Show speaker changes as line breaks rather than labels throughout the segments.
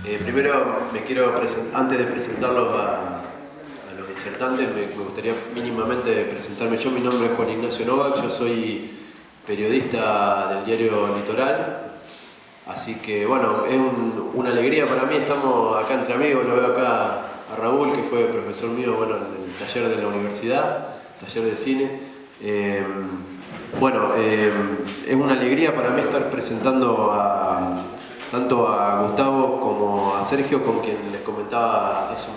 Primero me quiero antes de presentarlos a los disertantes, me gustaría mínimamente presentarme yo. Mi nombre es Juan Ignacio Novak, yo soy periodista del diario Litoral. Así que bueno, es una alegría para mí, estamos acá entre amigos, lo veo acá a Raúl, que fue profesor mío, bueno, en el taller de la universidad, taller de cine. Es una alegría para mí estar presentando tanto a Gustavo como a Sergio, con quien les comentaba hace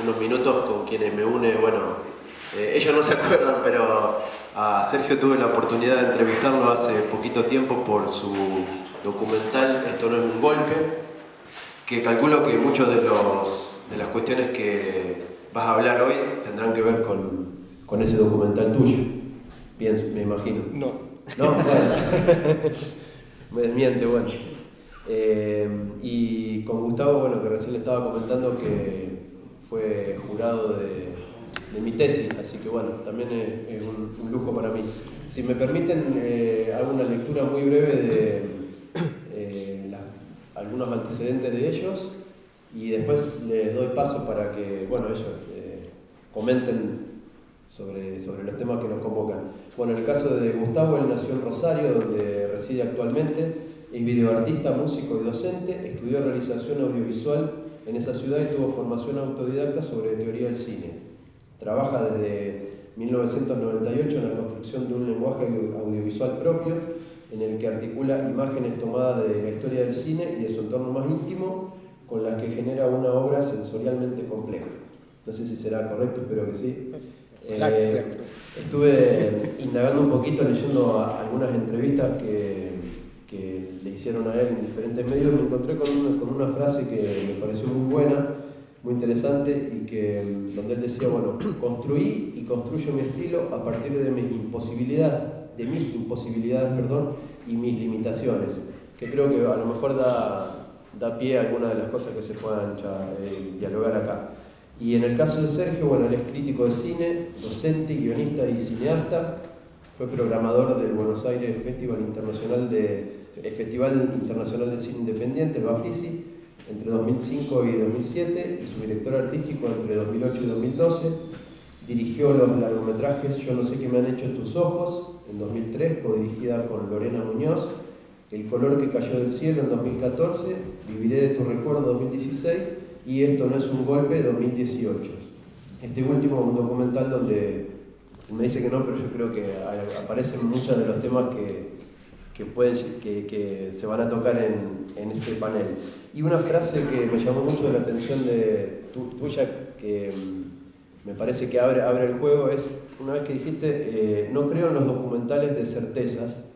unos minutos, con quienes me une, ellos no se acuerdan, pero a Sergio tuve la oportunidad de entrevistarlo hace poquito tiempo por su documental Esto no es un golpe, que calculo que muchas de las cuestiones que vas a hablar hoy tendrán que ver con ese documental tuyo. Bien, me imagino.
No.
No, claro. Me desmiente, bueno. Y con Gustavo, bueno, que recién le estaba comentando que fue jurado de mi tesis, así que bueno, también es un lujo para mí. Si me permiten, hago una lectura muy breve de algunos antecedentes de ellos y después les doy paso para que, bueno, ellos comenten sobre los temas que nos convocan. Bueno, en el caso de Gustavo, él nació en Rosario, donde reside actualmente, es videoartista, músico y docente, estudió realización audiovisual en esa ciudad y tuvo formación autodidacta sobre teoría del cine. Trabaja desde 1998 en la construcción de un lenguaje audiovisual propio, en el que articula imágenes tomadas de la historia del cine y de su entorno más íntimo, con las que genera una obra sensorialmente compleja. No sé si será correcto, espero que sí. Estuve indagando un poquito, leyendo algunas entrevistas que le hicieron a él en diferentes medios, y me encontré con una frase que me pareció muy buena, muy interesante, y donde él decía, bueno, construí y construyo mi estilo a partir de mis imposibilidades, y mis limitaciones, que creo que a lo mejor da pie a algunas de las cosas que se puedan dialogar acá. Y en el caso de Sergio, bueno, él es crítico de cine, docente, guionista y cineasta, fue programador del Buenos Aires Festival Internacional de Cine Independiente, el Bafisi, entre 2005 y 2007, y su director artístico entre 2008 y 2012. Dirigió los largometrajes Yo no sé qué me han hecho tus ojos, en 2003, codirigida con Lorena Muñoz, El color que cayó del cielo, en 2014, Viviré de tu recuerdo, 2016, y Esto no es un golpe, 2018. Este último, un documental donde me dice que no, pero yo creo que aparecen muchos de los temas que se van a tocar en este panel. Y una frase que me llamó mucho la atención tuya, que me parece que abre el juego, es una vez que dijiste, no creo en los documentales de certezas,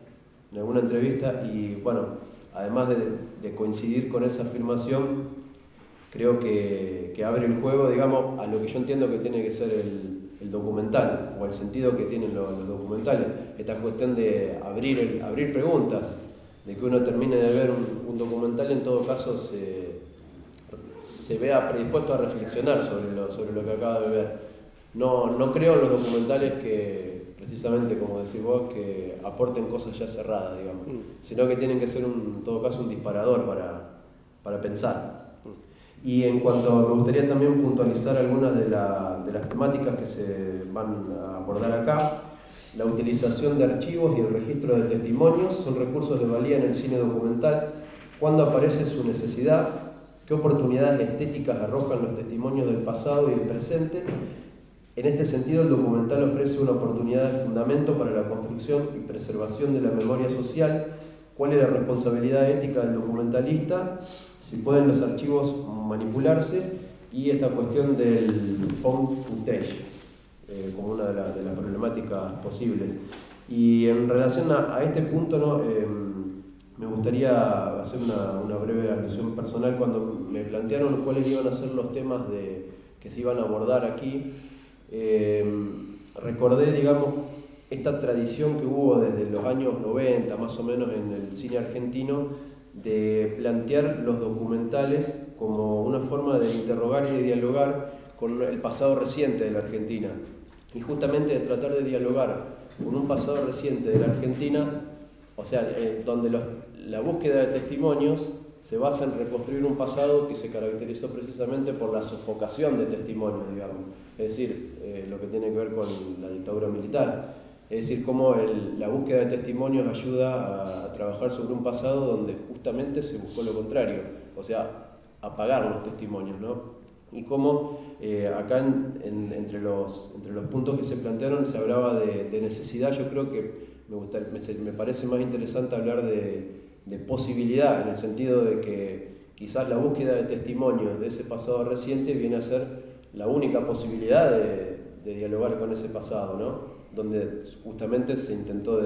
en alguna entrevista, y bueno, además de coincidir con esa afirmación, creo que abre el juego, digamos, a lo que yo entiendo que tiene que ser el documental, o el sentido que tienen los documentales. Esta cuestión de abrir preguntas, de que uno termine de ver un documental, en todo caso se vea predispuesto a reflexionar sobre lo que acaba de ver. No creo en los documentales que, precisamente como decís vos, que aporten cosas ya cerradas, digamos, sino que tienen que ser en todo caso un disparador para pensar. Y en cuanto, me gustaría también puntualizar algunas de las temáticas que se van a abordar acá. La utilización de archivos y el registro de testimonios son recursos de valía en el cine documental. ¿Cuándo aparece su necesidad? ¿Qué oportunidades estéticas arrojan los testimonios del pasado y el presente? En este sentido, el documental ofrece una oportunidad de fundamento para la construcción y preservación de la memoria social. ¿Cuál es la responsabilidad ética del documentalista? Si pueden los archivos manipularse, y esta cuestión del found footage como una de las problemáticas posibles. Y en relación a este punto, me gustaría hacer una breve alusión personal. Cuando me plantearon cuáles iban a ser los temas que se iban a abordar aquí, recordé, digamos, esta tradición que hubo desde los años 90, más o menos, en el cine argentino, de plantear los documentales como una forma de interrogar y de dialogar con el pasado reciente de la Argentina. Y justamente de tratar de dialogar con un pasado reciente de la Argentina, o sea, donde la búsqueda de testimonios se basa en reconstruir un pasado que se caracterizó precisamente por la sofocación de testimonios, digamos. Es decir, lo que tiene que ver con la dictadura militar. Es decir, cómo la búsqueda de testimonios ayuda a trabajar sobre un pasado donde justamente se buscó lo contrario, o sea, apagar los testimonios, ¿no? Y cómo acá entre los puntos que se plantearon se hablaba de necesidad. Yo creo que me parece más interesante hablar de posibilidad, en el sentido de que quizás la búsqueda de testimonios de ese pasado reciente viene a ser la única posibilidad de dialogar con ese pasado, ¿no? Donde justamente se intentó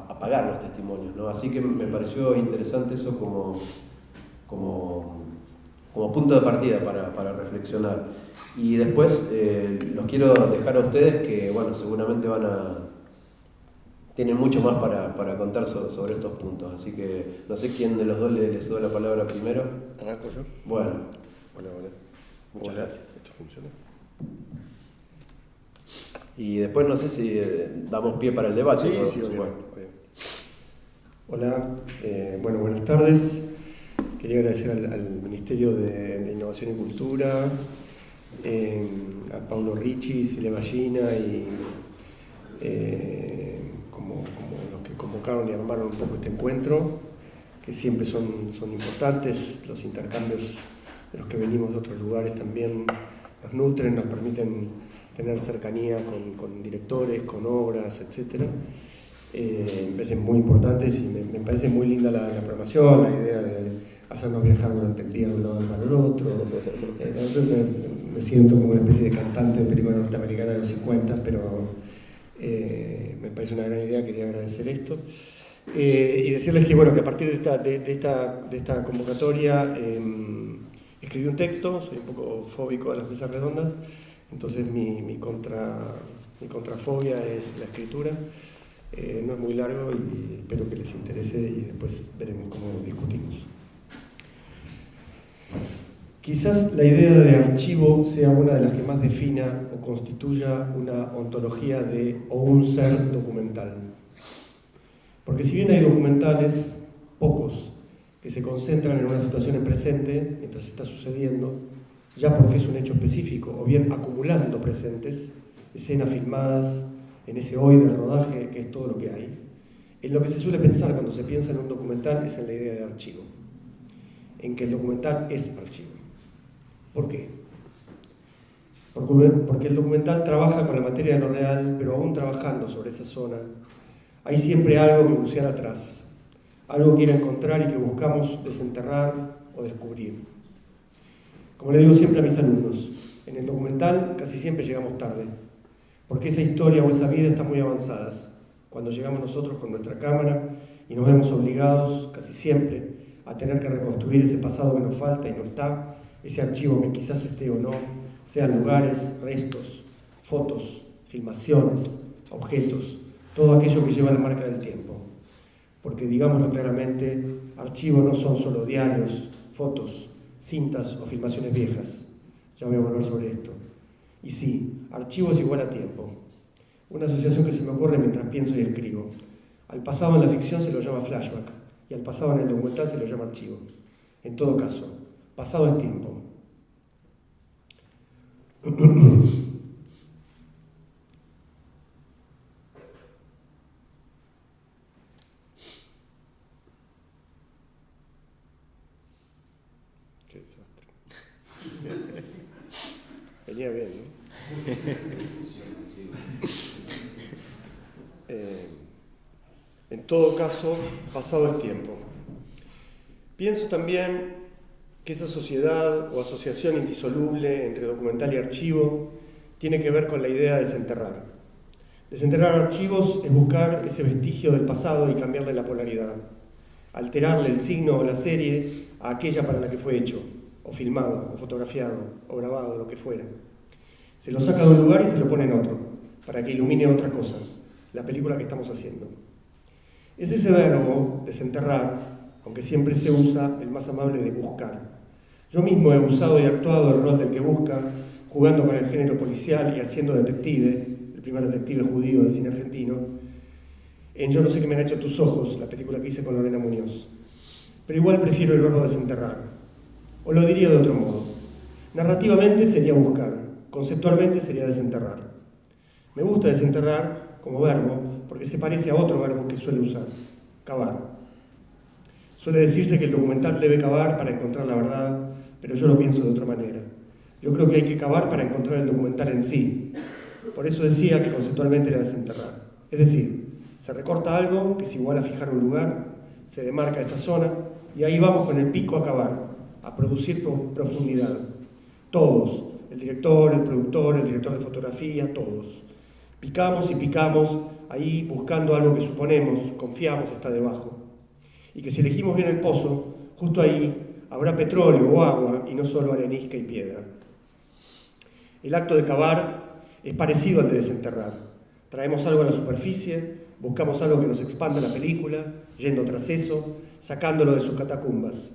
apagar los testimonios, ¿no? Así que me pareció interesante eso como punto de partida para reflexionar. Y después los quiero dejar a ustedes que, bueno, seguramente tienen mucho más para contar sobre estos puntos. Así que no sé quién de los dos les doy la palabra primero.
¿Arranco yo?
Bueno.
Hola. Muchas gracias. ¿Esto funciona?
Y después no sé si damos pie para el debate.
Sí, bueno. Hola, buenas tardes. Quería agradecer al Ministerio de Innovación y Cultura, a Paulo Ricci, Silvia Ballina y como los que convocaron y armaron un poco este encuentro, que siempre son importantes. Los intercambios de los que venimos de otros lugares también nos nutren, nos permiten tener cercanía con directores, con obras, etc. Me parecen muy importantes y me parece muy linda la programación, la idea de hacernos viajar durante el día de un lado para el otro. Me siento como una especie de cantante de película norteamericana de los 50, pero me parece una gran idea, quería agradecer esto. Y decirles que, bueno, que a partir de esta convocatoria escribí un texto. Soy un poco fóbico a las mesas redondas, entonces mi contrafobia es la escritura. No es muy largo y espero que les interese y después veremos cómo discutimos. Quizás la idea de archivo sea una de las que más defina o constituya una ontología o un ser documental. Porque si bien hay documentales, pocos, que se concentran en una situación en presente mientras está sucediendo, ya porque es un hecho específico, o bien acumulando presentes, escenas filmadas en ese hoy del rodaje, que es todo lo que hay. En lo que se suele pensar cuando se piensa en un documental es en la idea de archivo, en que el documental es archivo. ¿Por qué? Porque el documental trabaja con la materia de lo real, pero aún trabajando sobre esa zona, hay siempre algo que bucear atrás, algo que ir a encontrar y que buscamos desenterrar o descubrir. Como le digo siempre a mis alumnos, en el documental casi siempre llegamos tarde, porque esa historia o esa vida están muy avanzadas cuando llegamos nosotros con nuestra cámara y nos vemos obligados, casi siempre, a tener que reconstruir ese pasado que nos falta y no está, ese archivo que quizás esté o no, sean lugares, restos, fotos, filmaciones, objetos, todo aquello que lleva la marca del tiempo. Porque, digámoslo claramente, archivos no son solo diarios, fotos, cintas o filmaciones viejas. Ya voy a volver sobre esto. Y sí, archivo es igual a tiempo. Una asociación que se me ocurre mientras pienso y escribo. Al pasado en la ficción se lo llama flashback y al pasado en el documental se lo llama archivo. En todo caso, pasado es tiempo. Qué desastre. Venía bien, ¿no? En todo caso, pasado es tiempo. Pienso también que esa sociedad o asociación indisoluble entre documental y archivo tiene que ver con la idea de desenterrar. Desenterrar archivos es buscar ese vestigio del pasado y cambiarle la polaridad, alterarle el signo o la serie a aquella para la que fue hecho, o filmado, o fotografiado, o grabado, lo que fuera. Se lo saca de un lugar y se lo pone en otro, para que ilumine otra cosa, la película que estamos haciendo. Es ese verbo, desenterrar, aunque siempre se usa el más amable de buscar. Yo mismo he usado y actuado el rol del que busca, jugando con el género policial y haciendo detective, el primer detective judío del cine argentino. en Yo no sé qué me han hecho tus ojos, la película que hice con Lorena Muñoz. Pero igual prefiero el verbo desenterrar. O lo diría de otro modo. Narrativamente sería buscar, conceptualmente sería desenterrar. Me gusta desenterrar como verbo porque se parece a otro verbo que suele usar, cavar. Suele decirse que el documental debe cavar para encontrar la verdad, pero yo lo pienso de otra manera. Yo creo que hay que cavar para encontrar el documental en sí. Por eso decía que conceptualmente era desenterrar. Es decir, se recorta algo que es igual a fijar un lugar, se demarca esa zona y ahí vamos con el pico a cavar, a producir profundidad. Todos, el director, el productor, el director de fotografía, todos. Picamos y picamos ahí buscando algo que suponemos, confiamos está debajo. Y que si elegimos bien el pozo, justo ahí habrá petróleo o agua y no solo arenisca y piedra. El acto de cavar es parecido al de desenterrar. Traemos algo a la superficie, buscamos algo que nos expanda la película, yendo tras eso, sacándolo de sus catacumbas.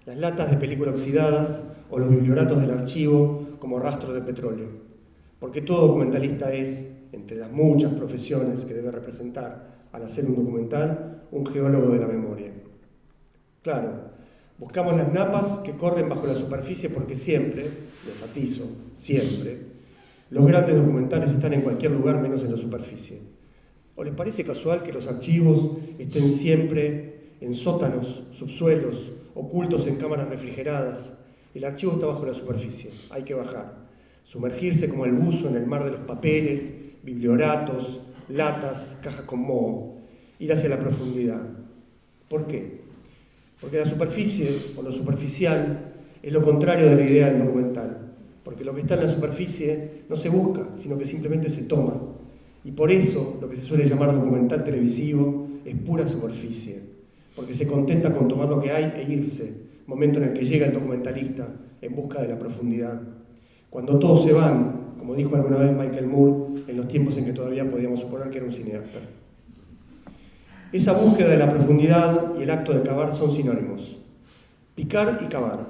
Las latas de película oxidadas o los biblioratos del archivo como rastros de petróleo. Porque todo documentalista es, entre las muchas profesiones que debe representar al hacer un documental, un geólogo de la memoria. Claro, buscamos las napas que corren bajo la superficie porque siempre, lo enfatizo, siempre, los grandes documentales están en cualquier lugar menos en la superficie. ¿O les parece casual que los archivos estén siempre en sótanos, subsuelos, ocultos en cámaras refrigeradas? El archivo está bajo la superficie, hay que bajar, sumergirse como el buzo en el mar de los papeles, biblioratos, latas, cajas con moho, ir hacia la profundidad. ¿Por qué? Porque la superficie, o lo superficial, es lo contrario de la idea del documental. Porque lo que está en la superficie no se busca, sino que simplemente se toma. Y por eso lo que se suele llamar documental televisivo es pura superficie. Porque se contenta con tomar lo que hay e irse, momento en el que llega el documentalista en busca de la profundidad. Cuando todos se van, como dijo alguna vez Michael Moore, en los tiempos en que todavía podíamos suponer que era un cineasta. Esa búsqueda de la profundidad y el acto de cavar son sinónimos. Picar y cavar.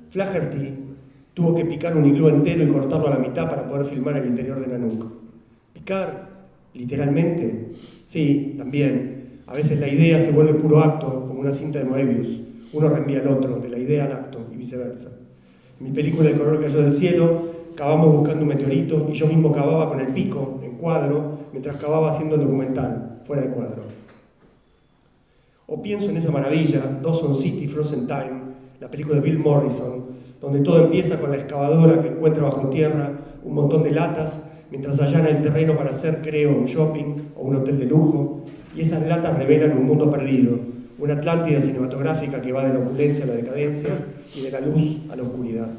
Flaherty tuvo que picar un iglú entero y cortarlo a la mitad para poder filmar el interior de Nanook. ¿Picar? ¿Literalmente? Sí, también. A veces la idea se vuelve puro acto, como una cinta de Moebius. Uno reenvía al otro, de la idea al acto, y viceversa. En mi película El color cayó del cielo, cavamos buscando un meteorito y yo mismo cavaba con el pico, en cuadro, mientras cavaba haciendo el documental, fuera de cuadro. O pienso en esa maravilla, Dawson City, Frozen Time, la película de Bill Morrison, donde todo empieza con la excavadora que encuentra bajo tierra un montón de latas, mientras allana el terreno para hacer, creo, un shopping o un hotel de lujo, y esas latas revelan un mundo perdido, una Atlántida cinematográfica que va de la opulencia a la decadencia y de la luz a la oscuridad.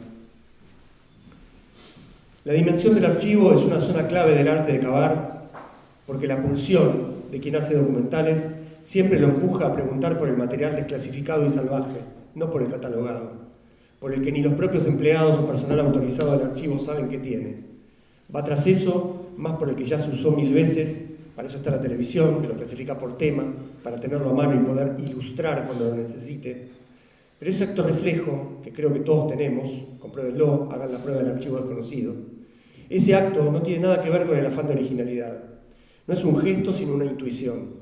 La dimensión del archivo es una zona clave del arte de cavar, porque la pulsión de quien hace documentales siempre lo empuja a preguntar por el material desclasificado y salvaje, no por el catalogado, por el que ni los propios empleados o personal autorizado del archivo saben qué tiene. Va tras eso, más por el que ya se usó 1000 veces, para eso está la televisión, que lo clasifica por tema, para tenerlo a mano y poder ilustrar cuando lo necesite. Pero ese acto reflejo, que creo que todos tenemos, compruébenlo, hagan la prueba del archivo desconocido, ese acto no tiene nada que ver con el afán de originalidad. No es un gesto, sino una intuición.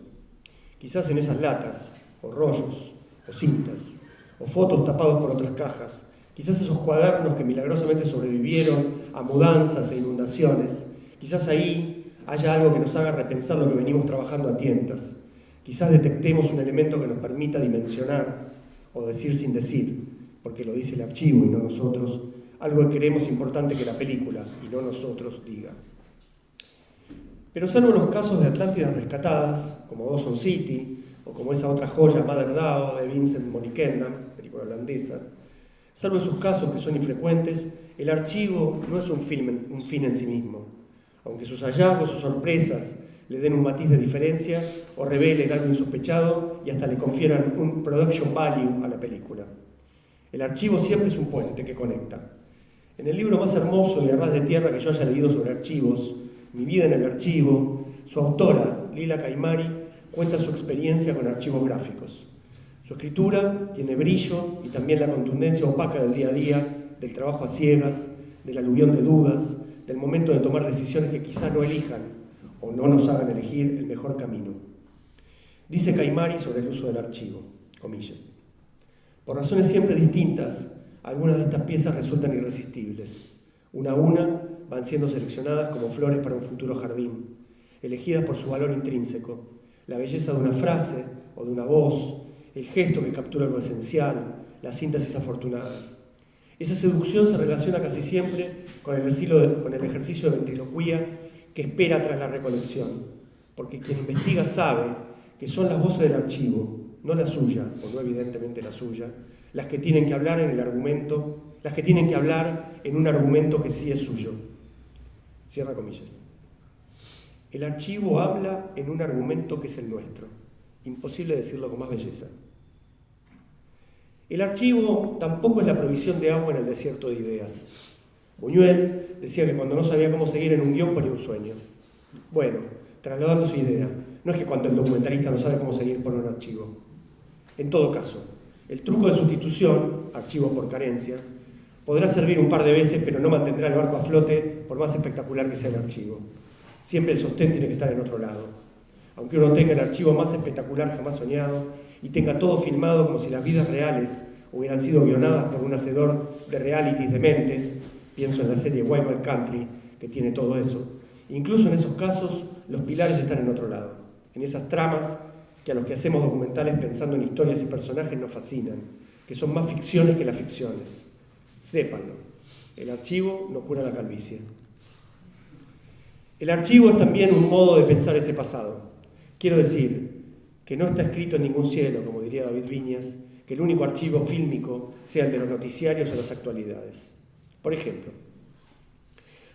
Quizás en esas latas, o rollos, o cintas, o fotos tapados por otras cajas, quizás esos cuadernos que milagrosamente sobrevivieron a mudanzas e inundaciones, quizás ahí haya algo que nos haga repensar lo que venimos trabajando a tientas. Quizás detectemos un elemento que nos permita dimensionar, o decir sin decir, porque lo dice el archivo y no nosotros, algo que queremos importante que la película, y no nosotros, diga. Pero salvo los casos de Atlántidas rescatadas, como Dawson City, o como esa otra joya, Mother Dao, de Vincent Monnikendam, película holandesa, salvo esos casos que son infrecuentes, el archivo no es un fin en sí mismo, aunque sus hallazgos o sorpresas le den un matiz de diferencia o revelen algo insospechado y hasta le confieran un production value a la película. El archivo siempre es un puente que conecta. En el libro más hermoso y a ras de tierra que yo haya leído sobre archivos, Mi vida en el archivo, su autora, Lila Caimari, cuenta su experiencia con archivos gráficos. Su escritura tiene brillo y también la contundencia opaca del día a día, del trabajo a ciegas, del aluvión de dudas, del momento de tomar decisiones que quizás no elijan o no nos hagan elegir el mejor camino. Dice Caimari sobre el uso del archivo, comillas. Por razones siempre distintas, algunas de estas piezas resultan irresistibles. Una a una van siendo seleccionadas como flores para un futuro jardín, elegidas por su valor intrínseco, la belleza de una frase o de una voz, el gesto que captura lo esencial, la síntesis afortunada. Esa seducción se relaciona casi siempre con el ejercicio de ventriloquía que espera tras la recolección, porque quien investiga sabe que son las voces del archivo, no la suya, o no evidentemente la suya, las que tienen que hablar en el argumento, las que tienen que hablar en un argumento que sí es suyo. Cierra comillas. El archivo habla en un argumento que es el nuestro. Imposible decirlo con más belleza. El archivo tampoco es la provisión de agua en el desierto de ideas. Buñuel decía que cuando no sabía cómo seguir en un guión ponía un sueño. Bueno, trasladando su idea, no es que cuando el documentalista no sabe cómo seguir pone un archivo. En todo caso, el truco de sustitución, archivo por carencia, podrá servir un par de veces, pero no mantendrá el barco a flote por más espectacular que sea el archivo. Siempre el sostén tiene que estar en otro lado. Aunque uno tenga el archivo más espectacular jamás soñado y tenga todo filmado como si las vidas reales hubieran sido guionadas por un hacedor de realities de mentes, pienso en la serie Wild Wild Country, que tiene todo eso, incluso en esos casos los pilares están en otro lado, en esas tramas que a los que hacemos documentales pensando en historias y personajes nos fascinan, que son más ficciones que las ficciones. Sépanlo, el archivo no cura la calvicie. El archivo es también un modo de pensar ese pasado. Quiero decir que no está escrito en ningún cielo, como diría David Viñas, que el único archivo fílmico sea el de los noticiarios o las actualidades. Por ejemplo,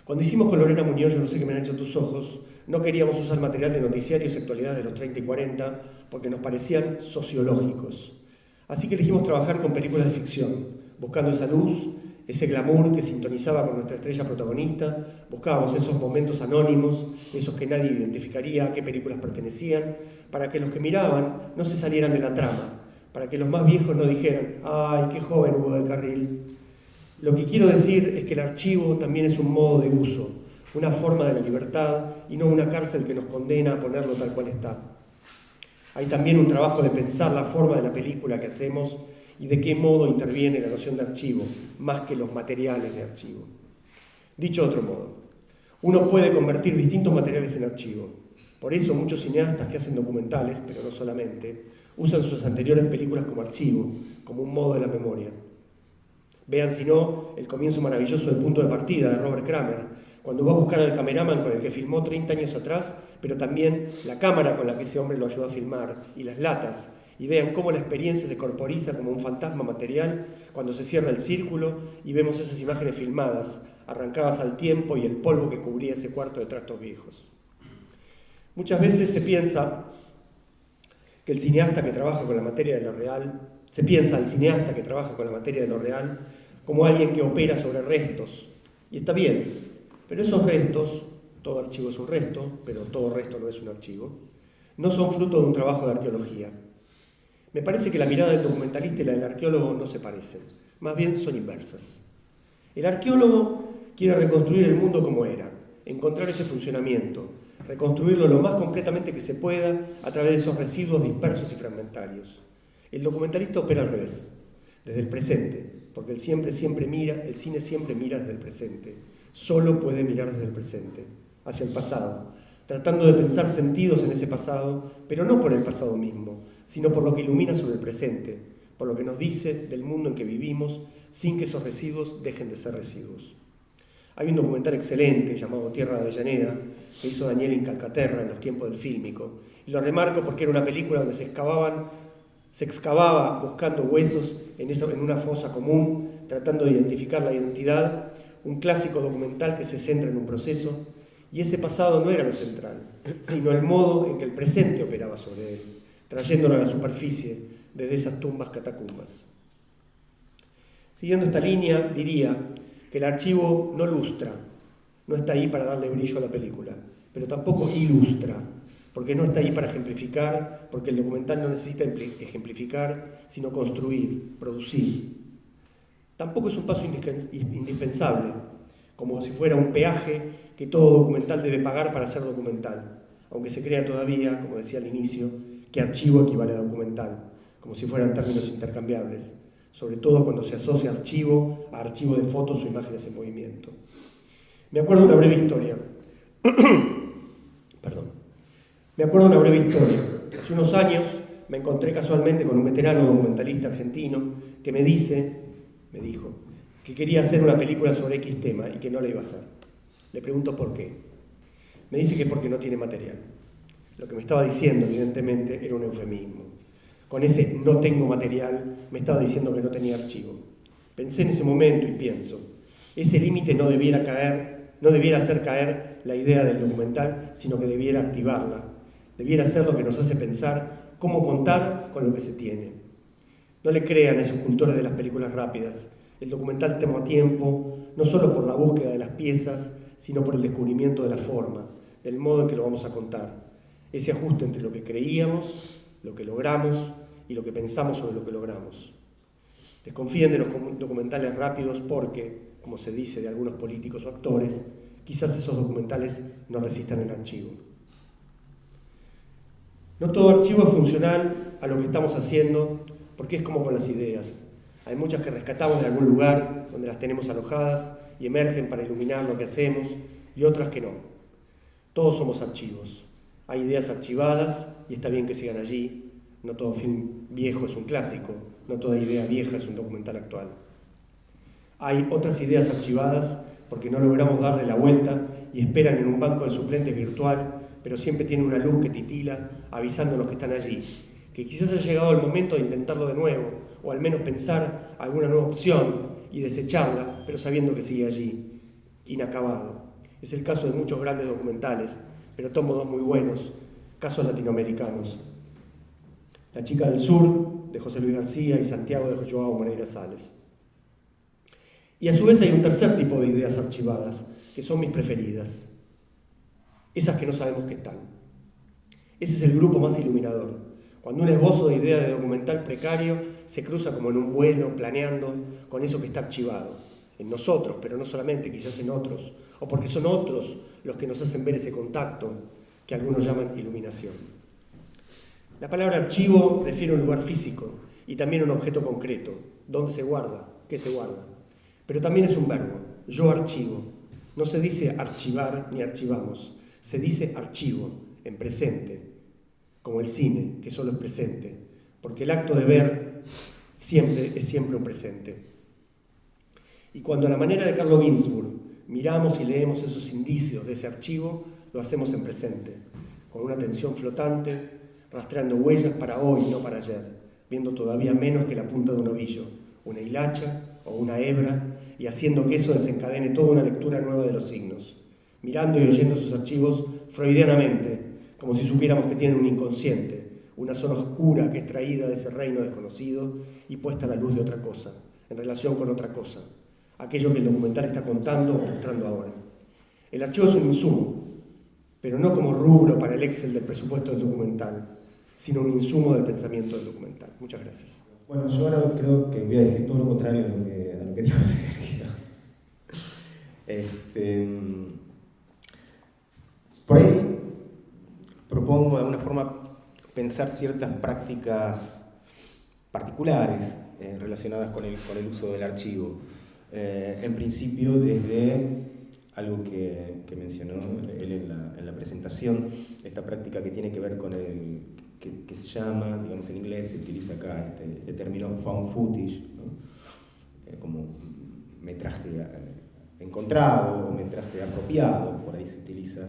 cuando hicimos con Lorena Muñoz, Yo no sé qué me han hecho tus ojos, no queríamos usar material de noticiarios y actualidades de los 30 y 40 porque nos parecían sociológicos. Así que elegimos trabajar con películas de ficción, buscando esa luz, ese glamour que sintonizaba con nuestra estrella protagonista, buscábamos esos momentos anónimos, esos que nadie identificaría a qué películas pertenecían, para que los que miraban no se salieran de la trama, para que los más viejos no dijeran, ¡ay, qué joven Hugo del Carril! Lo que quiero decir es que el archivo también es un modo de uso, una forma de la libertad y no una cárcel que nos condena a ponerlo tal cual está. Hay también un trabajo de pensar la forma de la película que hacemos y de qué modo interviene la noción de archivo, más que los materiales de archivo. Dicho de otro modo, uno puede convertir distintos materiales en archivo. Por eso muchos cineastas que hacen documentales, pero no solamente, usan sus anteriores películas como archivo, como un modo de la memoria. Vean, si no, el comienzo maravilloso del Punto de Partida de Robert Kramer, cuando va a buscar al cameraman con el que filmó 30 años atrás, pero también la cámara con la que ese hombre lo ayudó a filmar, y las latas, y vean cómo la experiencia se corporiza como un fantasma material cuando se cierra el círculo y vemos esas imágenes filmadas, arrancadas al tiempo y el polvo que cubría ese cuarto de trastos viejos. Muchas veces se piensa que el cineasta que trabaja con la materia de lo real, como alguien que opera sobre restos, y está bien, pero esos restos, todo archivo es un resto, pero todo resto no es un archivo, no son fruto de un trabajo de arqueología. Me parece que la mirada del documentalista y la del arqueólogo no se parecen, más bien son inversas. El arqueólogo quiere reconstruir el mundo como era, encontrar ese funcionamiento, reconstruirlo lo más completamente que se pueda a través de esos residuos dispersos y fragmentarios. El documentalista opera al revés, desde el presente, porque el cine siempre mira desde el presente, solo puede mirar desde el presente, hacia el pasado, tratando de pensar sentidos en ese pasado, pero no por el pasado mismo, sino por lo que ilumina sobre el presente, por lo que nos dice del mundo en que vivimos, sin que esos residuos dejen de ser residuos. Hay un documental excelente llamado Tierra de Avellaneda, que hizo Daniel Incalcaterra en los tiempos del fílmico, y lo remarco porque era una película donde se excavaba buscando huesos en una fosa común, tratando de identificar la identidad, un clásico documental que se centra en un proceso, y ese pasado no era lo central, sino el modo en que el presente operaba sobre él, trayéndolo a la superficie desde esas tumbas catacumbas. Siguiendo esta línea, diría que el archivo no lustra, no está ahí para darle brillo a la película, pero tampoco ilustra, porque no está ahí para ejemplificar, porque el documental no necesita ejemplificar, sino construir, producir. Tampoco es un paso indispensable, como si fuera un peaje que todo documental debe pagar para ser documental, aunque se crea todavía, como decía al inicio, que archivo equivale a documental, como si fueran términos intercambiables, sobre todo cuando se asocia archivo a archivo de fotos o imágenes en movimiento. Me acuerdo una breve historia. Perdón. Me acuerdo una breve historia. Hace unos años me encontré casualmente con un veterano documentalista argentino que me dijo, que quería hacer una película sobre X tema y que no la iba a hacer. Le pregunto por qué. Me dice que porque no tiene material. Lo que me estaba diciendo, evidentemente, era un eufemismo. Con ese no tengo material, me estaba diciendo que no tenía archivo. Pensé en ese momento y pienso, ese límite no debiera hacer caer la idea del documental, sino que debiera activarla. Debiera ser lo que nos hace pensar cómo contar con lo que se tiene. No le crean a esos cultores de las películas rápidas. El documental toma tiempo, no solo por la búsqueda de las piezas, sino por el descubrimiento de la forma, del modo en que lo vamos a contar. Ese ajuste entre lo que creíamos, lo que logramos y lo que pensamos sobre lo que logramos. Desconfíen de los documentales rápidos porque, como se dice de algunos políticos o actores, quizás esos documentales no resistan el archivo. No todo archivo es funcional a lo que estamos haciendo, porque es como con las ideas. Hay muchas que rescatamos de algún lugar donde las tenemos alojadas y emergen para iluminar lo que hacemos, y otras que no. Todos somos archivos. Hay ideas archivadas y está bien que sigan allí. No todo film viejo es un clásico, no toda idea vieja es un documental actual. Hay otras ideas archivadas porque no logramos darle la vuelta y esperan en un banco de suplentes virtual, pero siempre tienen una luz que titila avisándonos que están allí, que quizás ha llegado el momento de intentarlo de nuevo, o al menos pensar alguna nueva opción y desecharla, pero sabiendo que sigue allí, inacabado. Es el caso de muchos grandes documentales, pero tomo dos muy buenos, casos latinoamericanos. La chica del sur, de José Luis García, y Santiago, de Joao Moreira Salles. Y a su vez hay un tercer tipo de ideas archivadas, que son mis preferidas. Esas que no sabemos que están. Ese es el grupo más iluminador. Cuando un esbozo de idea de documental precario se cruza como en un vuelo, planeando con eso que está archivado. En nosotros, pero no solamente, quizás en otros. O porque son otros los que nos hacen ver ese contacto que algunos llaman iluminación. La palabra archivo refiere a un lugar físico y también a un objeto concreto. ¿Dónde se guarda? ¿Qué se guarda? Pero también es un verbo. Yo archivo. No se dice archivar ni archivamos. Se dice archivo, en presente, como el cine, que solo es presente, porque el acto de ver es siempre un presente. Y cuando a la manera de Carlo Ginzburg miramos y leemos esos indicios de ese archivo, lo hacemos en presente, con una atención flotante, rastreando huellas para hoy, no para ayer, viendo todavía menos que la punta de un ovillo, una hilacha o una hebra, y haciendo que eso desencadene toda una lectura nueva de los signos, mirando y oyendo sus archivos freudianamente, como si supiéramos que tienen un inconsciente, una zona oscura que es traída de ese reino desconocido y puesta a la luz de otra cosa, en relación con otra cosa, aquello que el documental está contando o mostrando ahora. El archivo es un insumo, pero no como rubro para el Excel del presupuesto del documental, sino un insumo del pensamiento del documental. Muchas gracias.
Bueno, yo ahora creo que voy a decir todo lo contrario a lo que dijo Sergio. Por ahí propongo de alguna forma pensar ciertas prácticas particulares relacionadas con el uso del archivo. En principio, desde algo que mencionó él en la presentación, esta práctica que tiene que ver con el que se llama, digamos en inglés se utiliza acá este término found footage, ¿no? Como metraje encontrado o metraje apropiado, por ahí se utiliza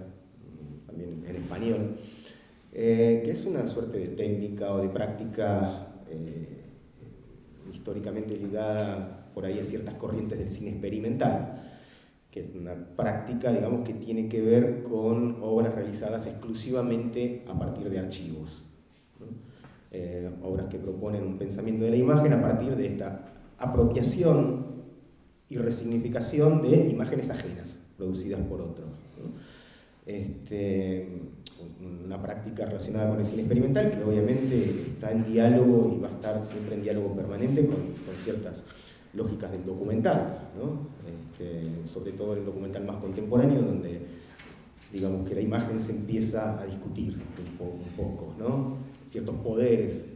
también en español, que es una suerte de técnica o de práctica históricamente ligada por ahí a ciertas corrientes del cine experimental, que es una práctica, digamos, que tiene que ver con obras realizadas exclusivamente a partir de archivos, ¿no? Obras que proponen un pensamiento de la imagen a partir de esta apropiación y resignificación de imágenes ajenas, producidas por otros, ¿no? Una práctica relacionada con el cine experimental que obviamente está en diálogo y va a estar siempre en diálogo permanente con ciertas lógicas del documental, ¿no? Sobre todo en el documental más contemporáneo, donde digamos que la imagen se empieza a discutir un poco, ¿no? ciertos poderes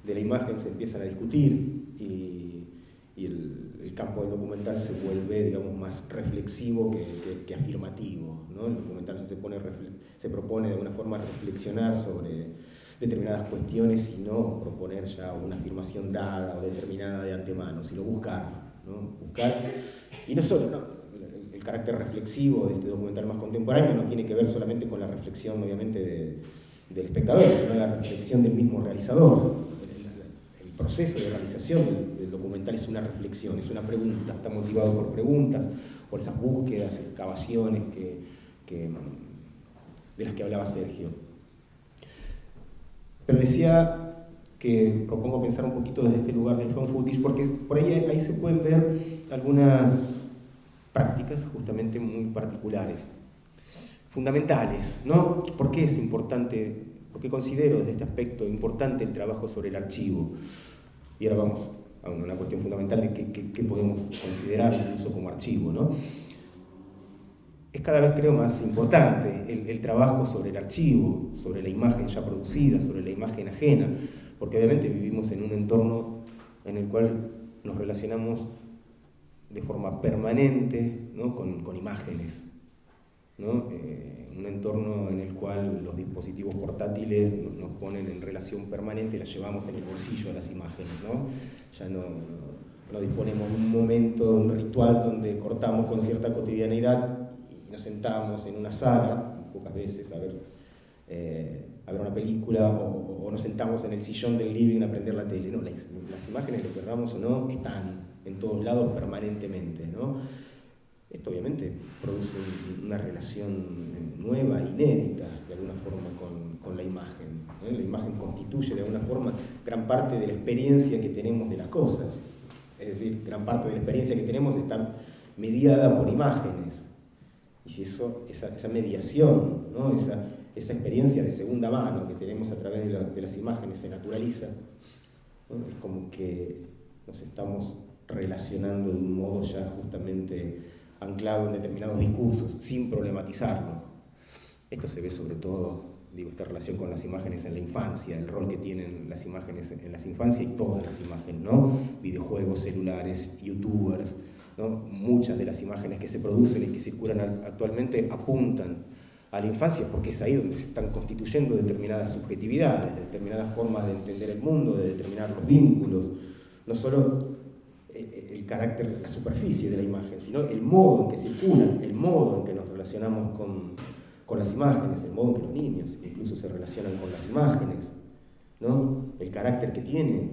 de la imagen se empiezan a discutir y el campo del documental se vuelve, digamos, más reflexivo que afirmativo, ¿no? El documental se propone de alguna forma reflexionar sobre determinadas cuestiones y no proponer ya una afirmación dada o determinada de antemano, sino buscar, ¿no? Buscar, y no solo, ¿no? El carácter reflexivo de este documental más contemporáneo no tiene que ver solamente con la reflexión, obviamente, del espectador, sino la reflexión del mismo realizador. El proceso de realización del documental es una reflexión, es una pregunta, está motivado por preguntas, por esas búsquedas, excavaciones de las que hablaba Sergio. Pero decía que propongo pensar un poquito desde este lugar del found footage, porque por ahí se pueden ver algunas prácticas justamente muy particulares, fundamentales, ¿no? ¿Por qué es importante? ¿Por qué considero desde este aspecto importante el trabajo sobre el archivo? Y ahora vamos a una cuestión fundamental de qué podemos considerar incluso como archivo, ¿no? Es cada vez, creo, más importante el trabajo sobre el archivo, sobre la imagen ya producida, sobre la imagen ajena, porque obviamente vivimos en un entorno en el cual nos relacionamos de forma permanente, ¿no? con imágenes, ¿no? Un entorno en el cual los dispositivos portátiles nos ponen en relación permanente, las llevamos en el bolsillo a las imágenes, ¿no? Ya no disponemos de un momento, un ritual donde cortamos con cierta cotidianidad y nos sentamos en una sala, pocas veces, a ver una película o nos sentamos en el sillón del living a prender la tele. No, las imágenes, lo querramos o no, están en todos lados permanentemente, ¿no? Esto obviamente produce una relación nueva, inédita, de alguna forma, con la imagen, ¿eh? La imagen constituye, de alguna forma, gran parte de la experiencia que tenemos de las cosas. Es decir, gran parte de la experiencia que tenemos está mediada por imágenes. Y si esa mediación, ¿no? esa experiencia de segunda mano que tenemos a través de las imágenes se naturaliza, ¿no? Es como que nos estamos relacionando de un modo ya justamente anclado en determinados discursos, sin problematizarlo. Esto se ve sobre todo, esta relación con las imágenes en la infancia, el rol que tienen las imágenes en las infancias y todas las imágenes, ¿no? Videojuegos, celulares, youtubers, ¿no? Muchas de las imágenes que se producen y que circulan actualmente apuntan a la infancia porque es ahí donde se están constituyendo determinadas subjetividades, determinadas formas de entender el mundo, de determinar los vínculos, no solo el carácter, la superficie de la imagen, sino el modo en que circulan, el modo en que nos relacionamos con las imágenes, el modo en que los niños incluso se relacionan con las imágenes, ¿no? El carácter que tiene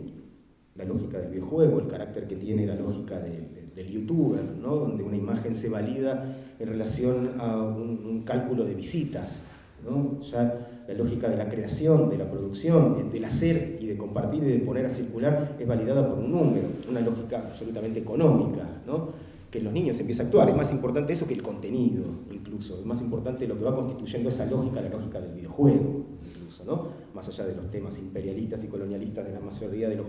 la lógica del videojuego, el carácter que tiene la lógica del youtuber, ¿no? Donde una imagen se valida en relación a un cálculo de visitas, ¿no? Ya la lógica de la creación, de la producción, del hacer y de compartir y de poner a circular es validada por un número, una lógica absolutamente económica, ¿no? Que en los niños empieza a actuar. Es más importante eso que el contenido, incluso. Es más importante lo que va constituyendo esa lógica, la lógica del videojuego, incluso, ¿no? Más allá de los temas imperialistas y colonialistas de la mayoría de los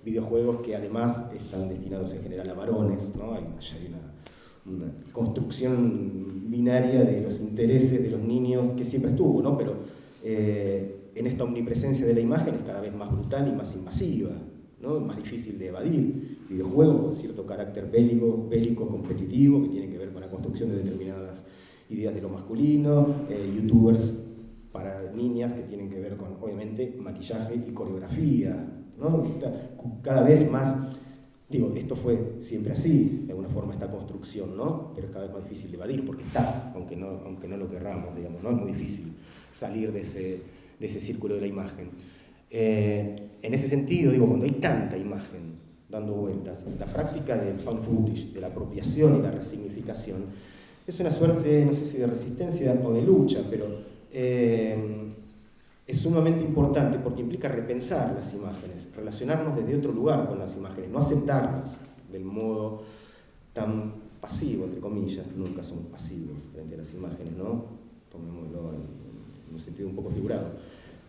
videojuegos que además están destinados en general a varones, ¿no? Hay una construcción binaria de los intereses de los niños que siempre estuvo, ¿no? Pero en esta omnipresencia de la imagen es cada vez más brutal y más invasiva, ¿no? Más difícil de evadir. Videojuegos con cierto carácter bélico, competitivo, que tiene que ver con la construcción de determinadas ideas de lo masculino, youtubers para niñas que tienen que ver con, obviamente, maquillaje y coreografía, ¿no? Cada vez más, esto fue siempre así, de alguna forma, esta construcción, ¿no? Pero es cada vez más difícil de evadir porque está, aunque no lo querramos, digamos, ¿no? Es muy difícil salir de ese círculo de la imagen. En ese sentido, cuando hay tanta imagen dando vueltas, la práctica del found footage, de la apropiación y la resignificación, es una suerte, no sé si de resistencia o de lucha, pero es sumamente importante porque implica repensar las imágenes, relacionarnos desde otro lugar con las imágenes, no aceptarlas del modo tan pasivo, entre comillas. Nunca somos pasivos frente a las imágenes, ¿no? Tomémoslo en un sentido un poco figurado.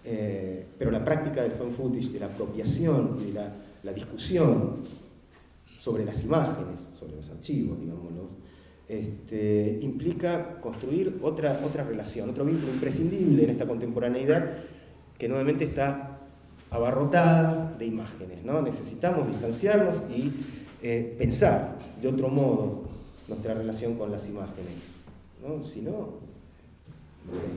Pero la práctica del found footage, de la apropiación y de la discusión sobre las imágenes, sobre los archivos, digámoslo, implica construir otra relación, otro vínculo imprescindible en esta contemporaneidad que nuevamente está abarrotada de imágenes, ¿no? Necesitamos distanciarnos y pensar de otro modo nuestra relación con las imágenes, ¿no? Si no, no sé,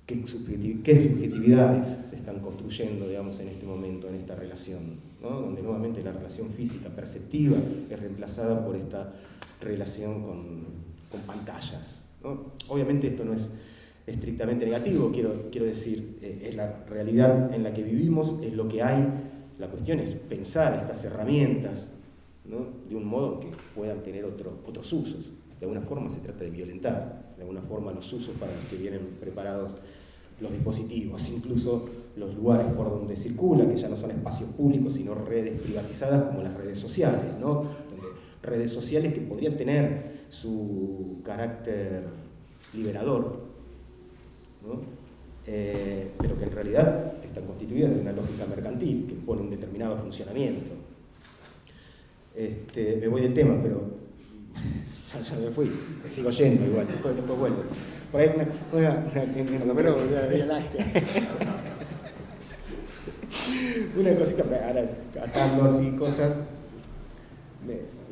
¿qué subjetividades se están construyendo, digamos, en este momento, en esta relación, ¿no? Donde nuevamente la relación física perceptiva es reemplazada por esta relación con pantallas, ¿no? Obviamente esto no es estrictamente negativo, quiero decir, es la realidad en la que vivimos, es lo que hay. La cuestión es pensar estas herramientas, ¿no? De un modo que puedan tener otros usos. De alguna forma se trata de violentar, de alguna forma los usos para los que vienen preparados los dispositivos, incluso los lugares por donde circulan, que ya no son espacios públicos, sino redes privatizadas como las redes sociales, ¿no? Donde redes sociales que podrían tener su carácter liberador, ¿no? Pero que en realidad están constituidas de una lógica mercantil que impone un determinado funcionamiento. Me voy del tema, pero ya me fui, me sigo yendo igual, después vuelvo. Por ahí por lo menos volví a la Vía Láctea. Una cosita, ahora atando así cosas,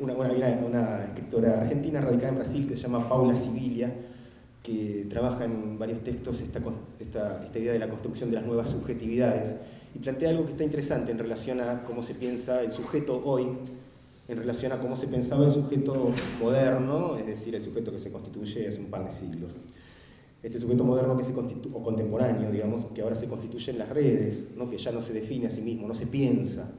una escritora argentina radicada en Brasil que se llama Paula Sibilia, que trabaja en varios textos esta idea de la construcción de las nuevas subjetividades, y plantea algo que está interesante en relación a cómo se piensa el sujeto hoy, en relación a cómo se pensaba el sujeto moderno, es decir, el sujeto que se constituye hace un par de siglos. Este sujeto moderno o contemporáneo, digamos, que ahora se constituye en las redes, ¿no? Que ya no se define a sí mismo, no se piensa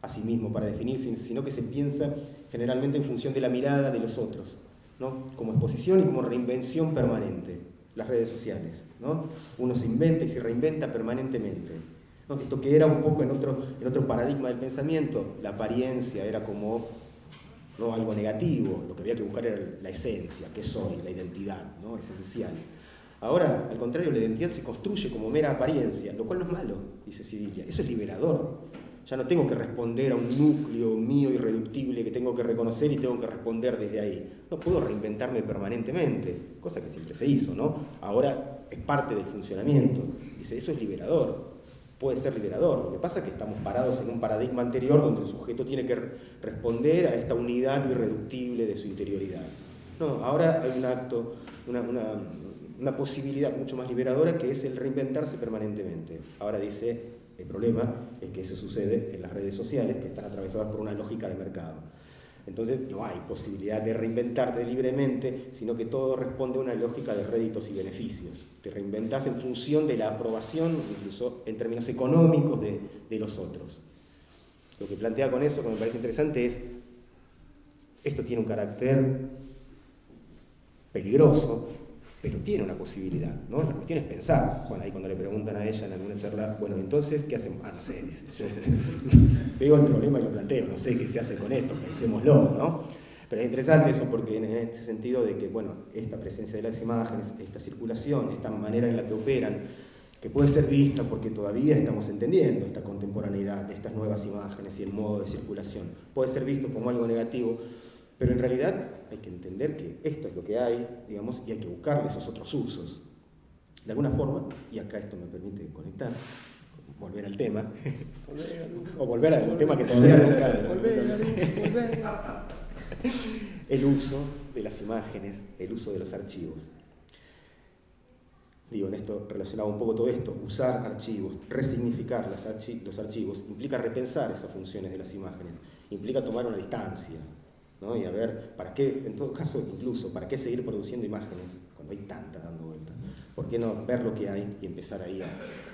a sí mismo para definirse, sino que se piensa generalmente en función de la mirada de los otros, ¿no? Como exposición y como reinvención permanente, las redes sociales, ¿no? Uno se inventa y se reinventa permanentemente, ¿no? Esto que era un poco en otro paradigma del pensamiento, la apariencia era como, ¿no? Algo negativo, lo que había que buscar era la esencia, qué soy, la identidad, ¿no? Esencial. Ahora, al contrario, la identidad se construye como mera apariencia, lo cual no es malo, dice Sibilia, eso es liberador. Ya no tengo que responder a un núcleo mío irreductible que tengo que reconocer y tengo que responder desde ahí. No puedo reinventarme permanentemente, cosa que siempre se hizo, ¿no? Ahora es parte del funcionamiento. Dice, eso es liberador, puede ser liberador. Lo que pasa es que estamos parados en un paradigma anterior donde el sujeto tiene que responder a esta unidad irreductible de su interioridad. No, ahora hay un acto, una posibilidad mucho más liberadora que es el reinventarse permanentemente. Ahora dice, el problema es que eso sucede en las redes sociales que están atravesadas por una lógica de mercado. Entonces no hay posibilidad de reinventarte libremente, sino que todo responde a una lógica de réditos y beneficios. Te reinventas en función de la aprobación, incluso en términos económicos, de los otros. Lo que plantea con eso, que me parece interesante, es esto tiene un carácter peligroso, pero tiene una posibilidad, ¿no? La cuestión es pensar. Bueno, ahí cuando le preguntan a ella en alguna charla, bueno, entonces, ¿qué hacemos? No sé, dice, yo veo el problema y lo planteo, no sé qué se hace con esto, pensémoslo, ¿no? Pero es interesante eso porque en este sentido de que, bueno, esta presencia de las imágenes, esta circulación, esta manera en la que operan, que puede ser vista porque todavía estamos entendiendo esta contemporaneidad de estas nuevas imágenes y el modo de circulación, puede ser visto como algo negativo, pero en realidad hay que entender que esto es lo que hay, digamos, y hay que buscarle esos otros usos. De alguna forma, y acá esto me permite conectar, volver al tema, o volver al tema que todavía nunca... Volver. El uso de las imágenes, el uso de los archivos. Digo, en esto relacionado un poco todo esto, usar archivos, resignificar los archivos, implica repensar esas funciones de las imágenes, implica tomar una distancia, ¿no? Y a ver, ¿para qué, en todo caso, incluso, para qué seguir produciendo imágenes cuando hay tantas dando vueltas? ¿Por qué no ver lo que hay y empezar ahí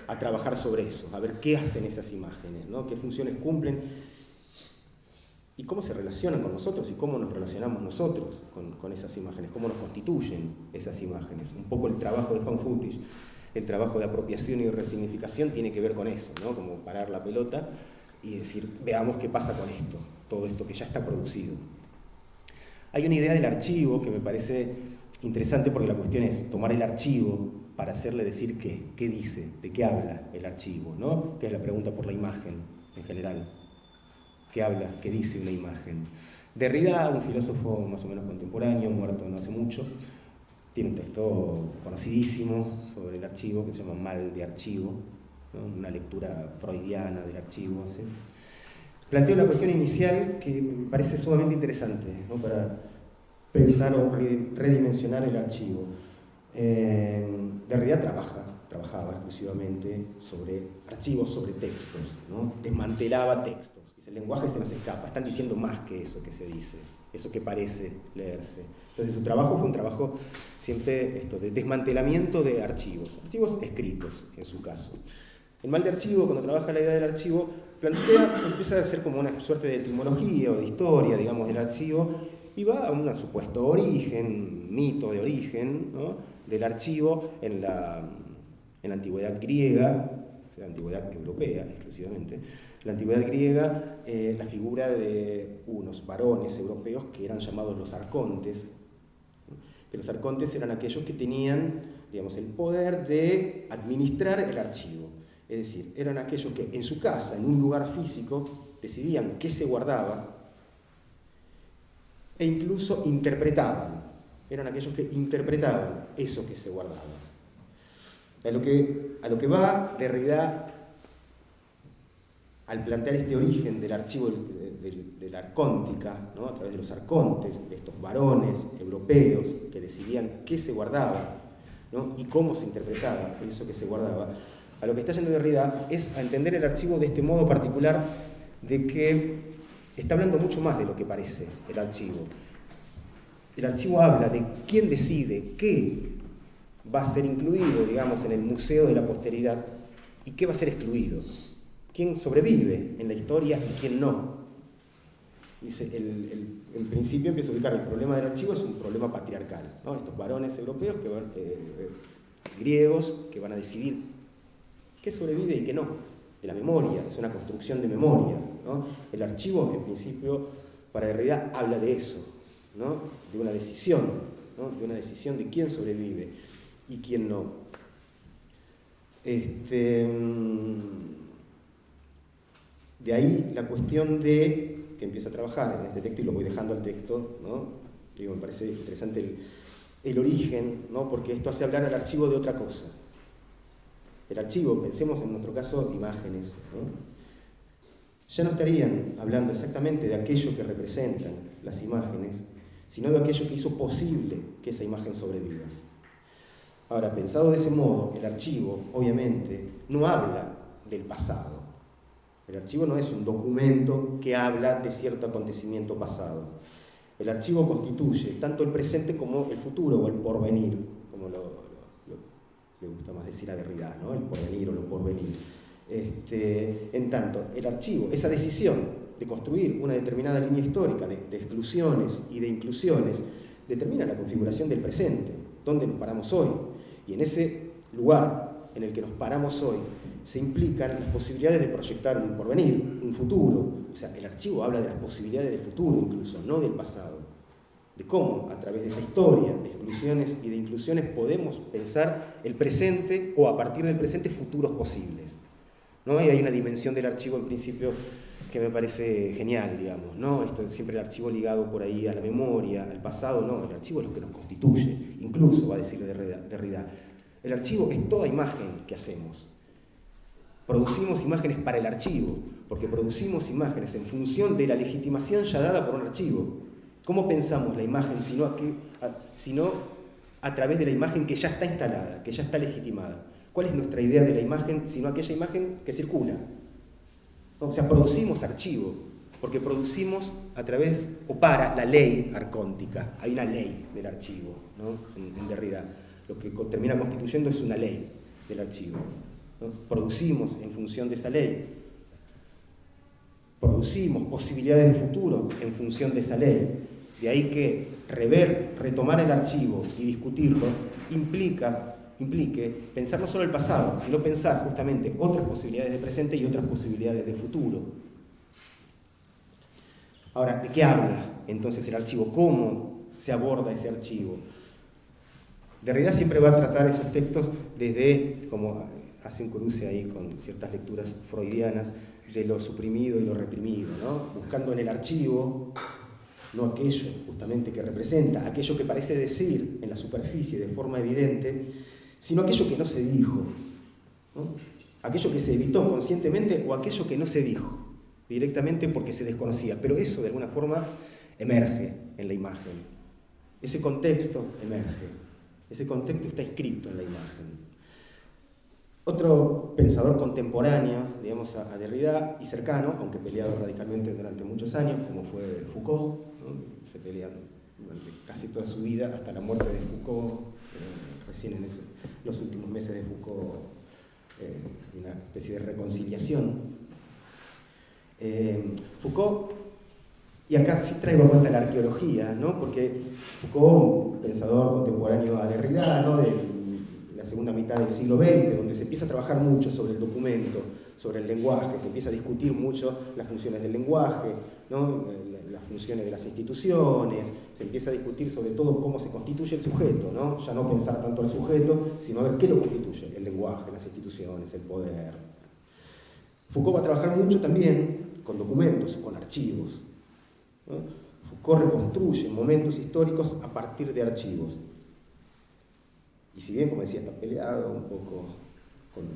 a trabajar sobre eso? A ver qué hacen esas imágenes, ¿no? ¿Qué funciones cumplen? Y cómo se relacionan con nosotros y cómo nos relacionamos nosotros con esas imágenes, cómo nos constituyen esas imágenes. Un poco el trabajo de found footage, el trabajo de apropiación y resignificación tiene que ver con eso, ¿no? Como parar la pelota y decir, veamos qué pasa con esto, todo esto que ya está producido. Hay una idea del archivo que me parece interesante porque la cuestión es tomar el archivo para hacerle decir qué dice, de qué habla el archivo, ¿no? Que es la pregunta por la imagen en general. ¿Qué habla? ¿Qué dice una imagen? Derrida, un filósofo más o menos contemporáneo, muerto no hace mucho, tiene un texto conocidísimo sobre el archivo que se llama Mal de archivo, ¿no? Una lectura freudiana del archivo. ¿Sí? Planteo la cuestión inicial que me parece sumamente interesante, ¿no? Para pensar o redimensionar el archivo. Derrida trabajaba exclusivamente sobre archivos, sobre textos, ¿no? Desmantelaba textos. Dice, el lenguaje se nos escapa, están diciendo más que eso que se dice, eso que parece leerse. Entonces su trabajo fue un trabajo siempre de desmantelamiento de archivos escritos en su caso. El Mal de archivo, cuando trabaja la idea del archivo, empieza a hacer como una suerte de etimología o de historia, digamos, del archivo, y va a un supuesto origen, mito de origen, ¿no? Del archivo en la antigüedad griega, o sea, la antigüedad europea exclusivamente. En la antigüedad griega, la figura de unos varones europeos que eran llamados los arcontes, ¿no? Que los arcontes eran aquellos que tenían, digamos, el poder de administrar el archivo. Es decir, eran aquellos que en su casa, en un lugar físico, decidían qué se guardaba e incluso interpretaban. Eran aquellos que interpretaban eso que se guardaba. A lo que va Derrida al plantear este origen del archivo de la arcóntica, ¿no? A través de los arcontes, de estos varones europeos que decidían qué se guardaba, ¿no? Y cómo se interpretaba eso que se guardaba. A lo que está yendo Derrida es a entender el archivo de este modo particular, de que está hablando mucho más de lo que parece el archivo. El archivo habla de quién decide qué va a ser incluido, digamos, en el museo de la posteridad y qué va a ser excluido. Quién sobrevive en la historia y quién no. Dice, en principio empieza a ubicar el problema del archivo es un problema patriarcal, ¿no? Estos varones europeos, griegos, que van a decidir qué sobrevive y qué no, de la memoria, es una construcción de memoria, ¿no? El archivo, en principio, para Derrida, habla de eso, ¿no? De una decisión, ¿no? De una decisión de quién sobrevive y quién no. De ahí la cuestión de que empieza a trabajar en este texto, y lo voy dejando al texto, ¿no? Digo, me parece interesante el origen, ¿no? Porque esto hace hablar al archivo de otra cosa. El archivo, pensemos en nuestro caso, imágenes, ¿no? Ya no estarían hablando exactamente de aquello que representan las imágenes, sino de aquello que hizo posible que esa imagen sobreviva. Ahora, pensado de ese modo, el archivo, obviamente, no habla del pasado. El archivo no es un documento que habla de cierto acontecimiento pasado. El archivo constituye tanto el presente como el futuro o el porvenir, como le gusta más decir a Derrida, ¿no? El porvenir o lo porvenir. En tanto, el archivo, esa decisión de construir una determinada línea histórica de exclusiones y de inclusiones, determina la configuración del presente, dónde nos paramos hoy. Y en ese lugar en el que nos paramos hoy, se implican las posibilidades de proyectar un porvenir, un futuro. O sea, el archivo habla de las posibilidades del futuro incluso, no del pasado. De cómo, a través de esa historia de exclusiones y de inclusiones, podemos pensar el presente o a partir del presente futuros posibles, ¿no? Y hay una dimensión del archivo en principio que me parece genial, digamos, ¿no? Esto es siempre el archivo ligado por ahí a la memoria, al pasado, no, el archivo es lo que nos constituye, incluso va a decir Derrida. El archivo es toda imagen que hacemos. Producimos imágenes para el archivo, porque producimos imágenes en función de la legitimación ya dada por un archivo. ¿Cómo pensamos la imagen sino a través de la imagen que ya está instalada, que ya está legitimada? ¿Cuál es nuestra idea de la imagen sino aquella imagen que circula? O sea, producimos archivo, porque producimos a través o para la ley arcóntica. Hay una ley del archivo, ¿no? En Derrida. Lo que termina constituyendo es una ley del archivo, ¿no? Producimos en función de esa ley. Producimos posibilidades de futuro en función de esa ley. De ahí que retomar el archivo y discutirlo implique pensar no solo el pasado, sino pensar justamente otras posibilidades de presente y otras posibilidades de futuro. Ahora, ¿de qué habla entonces el archivo? ¿Cómo se aborda ese archivo? Derrida siempre va a tratar esos textos desde, como hace un cruce ahí con ciertas lecturas freudianas, de lo suprimido y lo reprimido, ¿no? Buscando en el archivo no aquello justamente que representa, aquello que parece decir en la superficie de forma evidente, sino aquello que no se dijo, ¿no? Aquello que se evitó conscientemente o aquello que no se dijo directamente porque se desconocía, pero eso de alguna forma emerge en la imagen. Ese contexto emerge, ese contexto está inscrito en la imagen. Otro pensador contemporáneo, digamos, a Derrida y cercano, aunque peleado radicalmente durante muchos años, como fue Foucault, ¿no? Se pelean durante casi toda su vida hasta la muerte de Foucault, recién en los últimos meses de Foucault, una especie de reconciliación. Foucault, y acá sí traigo a cuenta la arqueología, ¿no? Porque Foucault, un pensador contemporáneo a Derrida, ¿no? De la segunda mitad del siglo XX, donde se empieza a trabajar mucho sobre el documento, sobre el lenguaje, se empieza a discutir mucho las funciones del lenguaje, ¿no? Las funciones de las instituciones, se empieza a discutir sobre todo cómo se constituye el sujeto, ¿no? Ya no pensar tanto al sujeto, sino a ver qué lo constituye, el lenguaje, las instituciones, el poder. Foucault va a trabajar mucho también con documentos, con archivos, ¿no? Foucault reconstruye momentos históricos a partir de archivos. Y si bien, como decía, está peleado un poco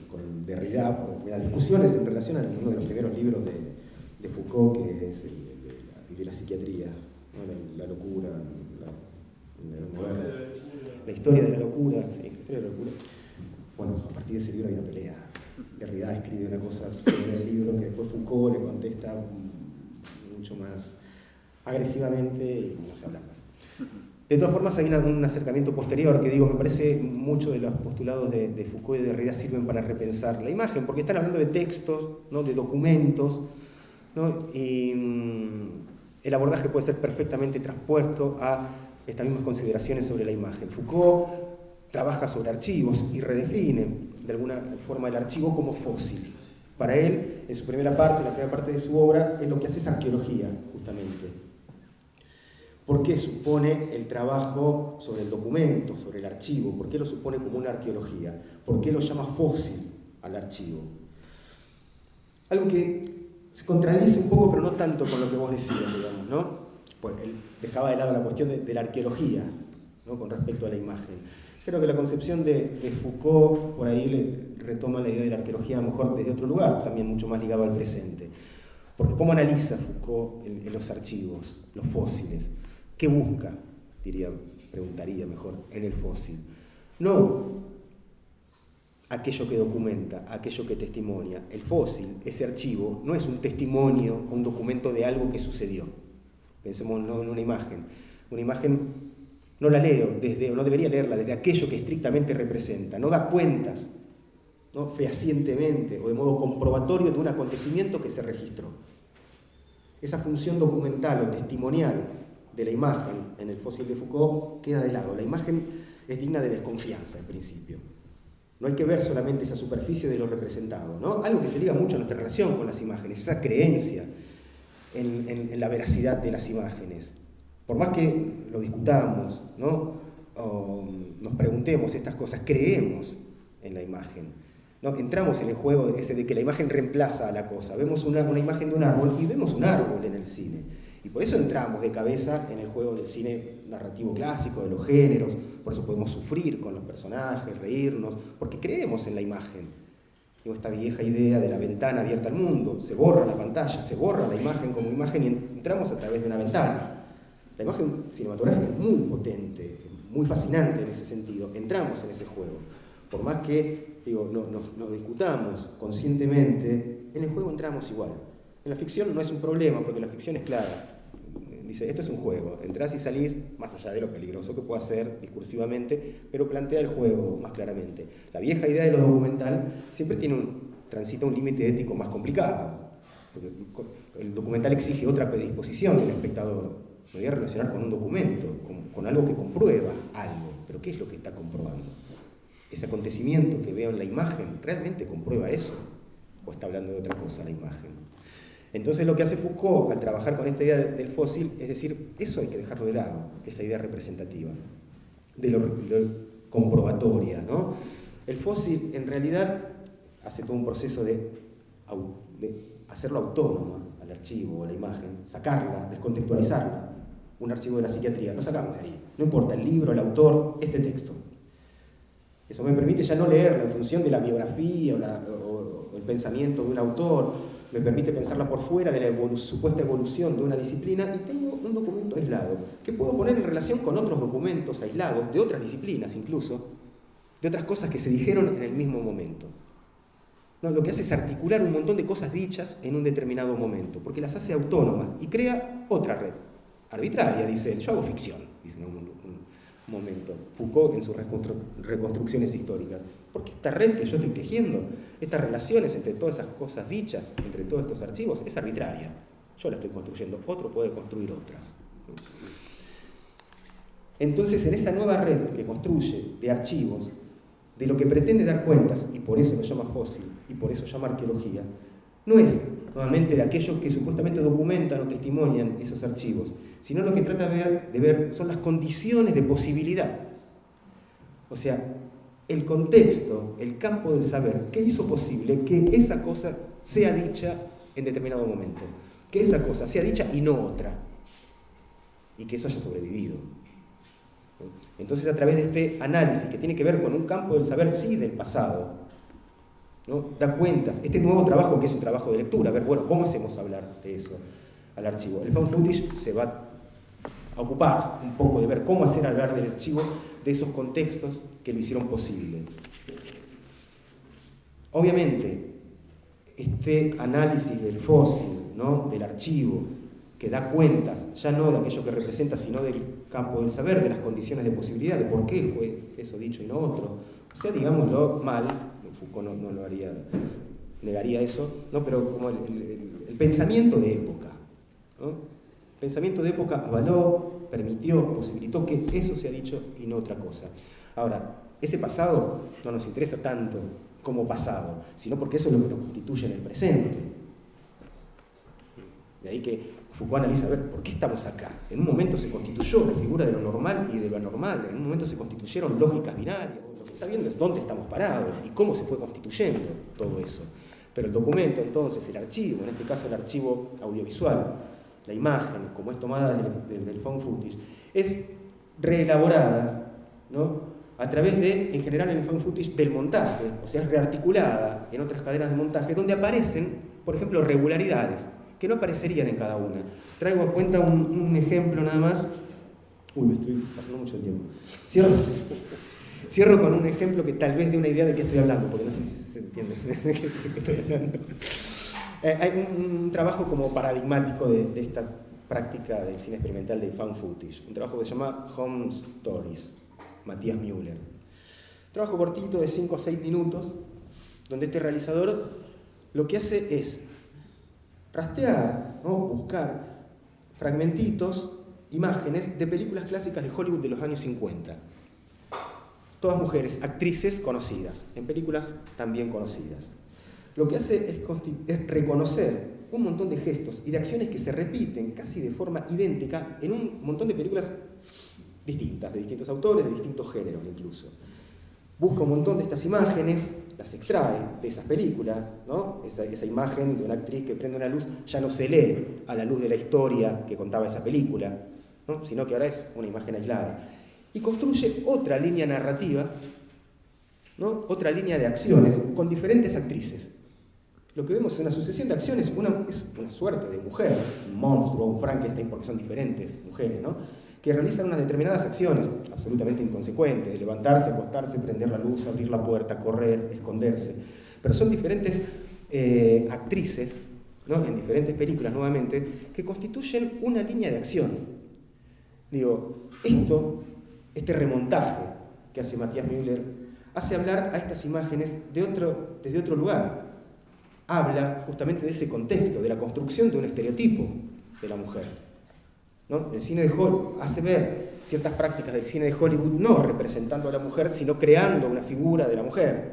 con Derrida, por las discusiones en relación a uno de los primeros libros de Foucault, que es el de la psiquiatría, ¿no? La locura, la historia de la locura, sí, la historia de la locura. Bueno, a partir de ese libro hay una pelea. Derrida escribe una cosa sobre el libro que después Foucault le contesta mucho más agresivamente y no se habla más. De todas formas, hay un acercamiento posterior que, digo, me parece mucho de los postulados de Foucault y de Derrida sirven para repensar la imagen, porque están hablando de textos, ¿no? De documentos, ¿no? Y el abordaje puede ser perfectamente transpuesto a estas mismas consideraciones sobre la imagen. Foucault trabaja sobre archivos y redefine de alguna forma el archivo como fósil. Para él, en su primera parte de su obra, es lo que hace es arqueología, justamente. ¿Por qué supone el trabajo sobre el documento, sobre el archivo? ¿Por qué lo supone como una arqueología? ¿Por qué lo llama fósil al archivo? Algo que se contradice un poco, pero no tanto con lo que vos decías, digamos, ¿no? Pues él dejaba de lado la cuestión de la arqueología, ¿no? Con respecto a la imagen. Creo que la concepción de Foucault por ahí le retoma la idea de la arqueología a lo mejor desde otro lugar, también mucho más ligado al presente. Porque ¿cómo analiza Foucault en los archivos, los fósiles? ¿Qué busca? Preguntaría mejor, en el fósil. No aquello que documenta, aquello que testimonia. El fósil, ese archivo, no es un testimonio o un documento de algo que sucedió. Pensemos en una imagen. Una imagen no la leo o no debería leerla desde aquello que estrictamente representa. No da cuentas, ¿no? Fehacientemente o de modo comprobatorio de un acontecimiento que se registró. Esa función documental o testimonial de la imagen en el fósil de Foucault queda de lado. La imagen es digna de desconfianza en principio. No hay que ver solamente esa superficie de lo representado, ¿no? Algo que se liga mucho a nuestra relación con las imágenes, esa creencia en la veracidad de las imágenes. Por más que lo discutamos, ¿no? O nos preguntemos estas cosas, creemos en la imagen, ¿no? Entramos en el juego ese de que la imagen reemplaza a la cosa. Vemos una imagen de un árbol y vemos un árbol en el cine. Y por eso entramos de cabeza en el juego del cine narrativo clásico, de los géneros, por eso podemos sufrir con los personajes, reírnos, porque creemos en la imagen. Digo, esta vieja idea de la ventana abierta al mundo, se borra la pantalla, se borra la imagen como imagen y entramos a través de una ventana. La imagen cinematográfica es muy potente, muy fascinante en ese sentido, entramos en ese juego. Por más que nos discutamos conscientemente, en el juego entramos igual. En la ficción no es un problema, porque la ficción es clara. Dice, esto es un juego, entrás y salís, más allá de lo peligroso que pueda ser discursivamente, pero plantea el juego más claramente. La vieja idea de lo documental siempre transita un límite ético más complicado, porque el documental exige otra predisposición del espectador. Me voy a relacionar con un documento, con algo que comprueba algo, pero ¿qué es lo que está comprobando? Ese acontecimiento que veo en la imagen, ¿realmente comprueba eso? ¿O está hablando de otra cosa la imagen? Entonces lo que hace Foucault al trabajar con esta idea del fósil es decir, eso hay que dejarlo de lado, esa idea representativa, de lo comprobatoria, ¿no? El fósil en realidad hace todo un proceso de hacerlo autónomo al archivo o a la imagen, sacarla, descontextualizarla, un archivo de la psiquiatría, lo sacamos de ahí. No importa el libro, el autor, este texto. Eso me permite ya no leerlo en función de la biografía o el pensamiento de un autor, me permite pensarla por fuera de la supuesta evolución de una disciplina y tengo un documento aislado que puedo poner en relación con otros documentos aislados, de otras disciplinas incluso, de otras cosas que se dijeron en el mismo momento. No, lo que hace es articular un montón de cosas dichas en un determinado momento, porque las hace autónomas y crea otra red arbitraria, dice él. Yo hago ficción, dice en un momento Foucault en sus reconstrucciones históricas, porque esta red que yo estoy tejiendo, estas relaciones entre todas esas cosas dichas, entre todos estos archivos, es arbitraria. Yo la estoy construyendo, otro puede construir otras. Entonces, en esa nueva red que construye de archivos, de lo que pretende dar cuentas, y por eso lo llama fósil, y por eso llama arqueología, no es nuevamente de aquellos que supuestamente documentan o testimonian esos archivos, sino lo que trata de ver son las condiciones de posibilidad. O sea, el contexto, el campo del saber, ¿qué hizo posible que esa cosa sea dicha en determinado momento? Que esa cosa sea dicha y no otra, y que eso haya sobrevivido. Entonces, a través de este análisis que tiene que ver con un campo del saber, sí, del pasado, ¿no? Da cuentas, este nuevo trabajo que es un trabajo de lectura, a ver, bueno, ¿cómo hacemos hablar de eso al archivo? El found footage se va a ocupar un poco de ver cómo hacer hablar del archivo de esos contextos que lo hicieron posible. Obviamente, este análisis del fósil, ¿no? Del archivo, que da cuentas, ya no de aquello que representa, sino del campo del saber, de las condiciones de posibilidad, de por qué fue eso dicho y no otro. O sea, digámoslo mal, Foucault no lo haría, negaría eso, ¿no? Pero como el pensamiento de época, ¿no? El pensamiento de época avaló, permitió, posibilitó que eso sea dicho y no otra cosa. Ahora, ese pasado no nos interesa tanto como pasado, sino porque eso es lo que nos constituye en el presente. De ahí que Foucault analiza, a ver, ¿por qué estamos acá? En un momento se constituyó la figura de lo normal y de lo anormal, en un momento se constituyeron lógicas binarias. Lo que está viendo es dónde estamos parados y cómo se fue constituyendo todo eso. Pero el documento, entonces, el archivo, en este caso el archivo audiovisual, la imagen, como es tomada del found footage, es reelaborada, ¿no? A través de, en general en el found footage, del montaje, o sea, es rearticulada en otras cadenas de montaje, donde aparecen, por ejemplo, regularidades, que no aparecerían en cada una. Traigo a cuenta un ejemplo nada más. Uy, me estoy pasando mucho el tiempo. Cierro con un ejemplo que tal vez dé una idea de qué estoy hablando, porque no sé si se entiende de qué estoy hablando. Hay un trabajo como paradigmático de esta práctica del cine experimental de found footage. Un trabajo que se llama Home Stories, Matthias Müller. Un trabajo cortito de 5 o 6 minutos, donde este realizador lo que hace es rastrear, ¿no? Buscar fragmentitos, imágenes de películas clásicas de Hollywood de los años 50. Todas mujeres, actrices conocidas, en películas también conocidas. Lo que hace es reconocer un montón de gestos y de acciones que se repiten casi de forma idéntica en un montón de películas distintas, de distintos autores, de distintos géneros incluso. Busca un montón de estas imágenes, las extrae de esas películas, ¿no? Esa imagen de una actriz que prende una luz ya no se lee a la luz de la historia que contaba esa película, ¿no? Sino que ahora es una imagen aislada. Y construye otra línea narrativa, ¿no? Otra línea de acciones con diferentes actrices. Lo que vemos es una sucesión de acciones, es una suerte de mujer, un monstruo, un Frankenstein, porque son diferentes mujeres, ¿no? Que realizan unas determinadas acciones absolutamente inconsecuentes, de levantarse, acostarse, prender la luz, abrir la puerta, correr, esconderse. Pero son diferentes actrices, ¿no? En diferentes películas nuevamente, que constituyen una línea de acción. Digo, este remontaje que hace Matthias Müller, hace hablar a estas imágenes desde otro lugar. Habla justamente de ese contexto, de la construcción de un estereotipo de la mujer, ¿no? El cine de Hollywood hace ver ciertas prácticas del cine de Hollywood no representando a la mujer, sino creando una figura de la mujer.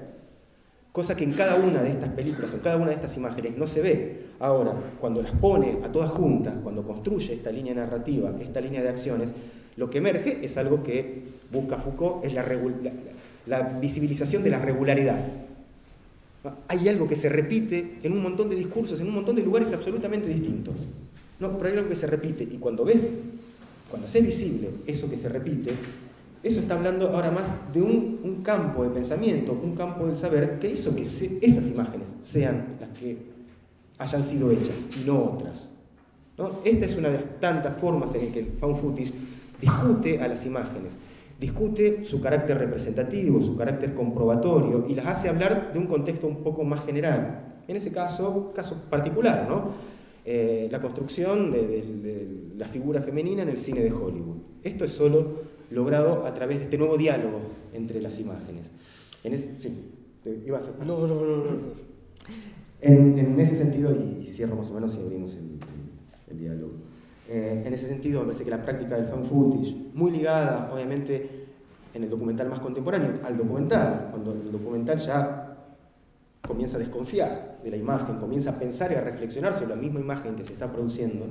Cosa que en cada una de estas películas, en cada una de estas imágenes no se ve. Ahora, cuando las pone a todas juntas, cuando construye esta línea narrativa, esta línea de acciones, lo que emerge es algo que busca Foucault, es la visibilización de la regularidad. Hay algo que se repite en un montón de discursos, en un montón de lugares absolutamente distintos. No, pero hay algo que se repite, y cuando ves cuando haces visible eso que se repite, eso está hablando ahora más de un campo de pensamiento, un campo del saber que hizo que esas imágenes sean las que hayan sido hechas y no otras, ¿no? Esta es una de las tantas formas en que el found footage discute a las imágenes, discute su carácter representativo, su carácter comprobatorio y las hace hablar de un contexto un poco más general. En ese caso particular, ¿no? La construcción de la figura femenina en el cine de Hollywood. Esto es solo logrado a través de este nuevo diálogo entre las imágenes.
No.
En ese sentido, y cierro más o menos y abrimos el diálogo, en ese sentido me parece que la práctica del fan footage, muy ligada obviamente en el documental más contemporáneo al documental, cuando el documental ya comienza a desconfiar de la imagen, comienza a pensar y a reflexionar sobre la misma imagen que se está produciendo,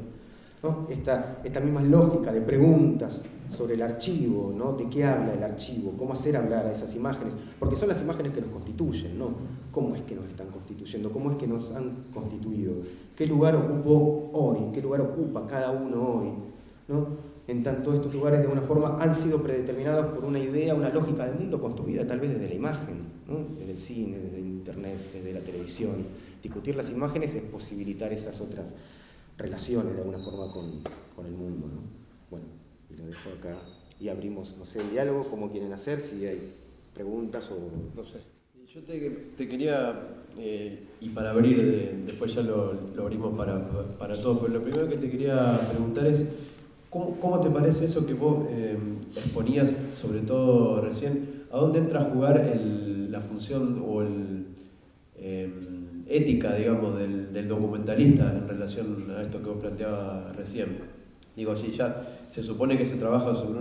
¿no? Esta misma lógica de preguntas sobre el archivo, ¿no? De qué habla el archivo, cómo hacer hablar a esas imágenes, porque son las imágenes que nos constituyen, ¿no? ¿Cómo es que nos están constituyendo? ¿Cómo es que nos han constituido? ¿Qué lugar ocupó hoy? ¿Qué lugar ocupa cada uno hoy? ¿No? En tanto estos lugares de alguna forma han sido predeterminados por una idea, una lógica de mundo construida tal vez desde la imagen, ¿no? Desde el cine, desde internet, desde la televisión. Discutir las imágenes es posibilitar esas otras relaciones de alguna forma con el mundo, ¿no? Bueno, y lo dejo acá y abrimos, no sé, el diálogo, como quieren hacer, si hay preguntas o no sé.
Yo te quería, y para abrir, después ya lo abrimos para todos, pero lo primero que te quería preguntar es, ¿cómo te parece eso que vos exponías, sobre todo recién? ¿A dónde entra a jugar la función o ética, digamos, del documentalista en relación a esto que vos planteabas recién? Digo, si ya se supone que se trabaja sobre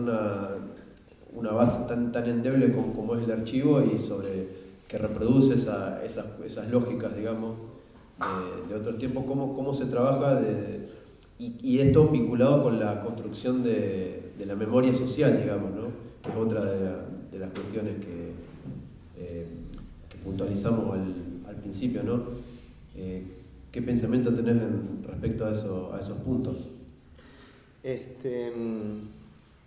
una base tan endeble como es el archivo y sobre que reproduce esas lógicas, digamos, de otros tiempos, ¿cómo se trabaja y esto vinculado con la construcción de la memoria social, digamos, ¿no? Que es otra de las cuestiones que puntualizamos al principio, ¿no? ¿Qué pensamiento tenés respecto a esos puntos?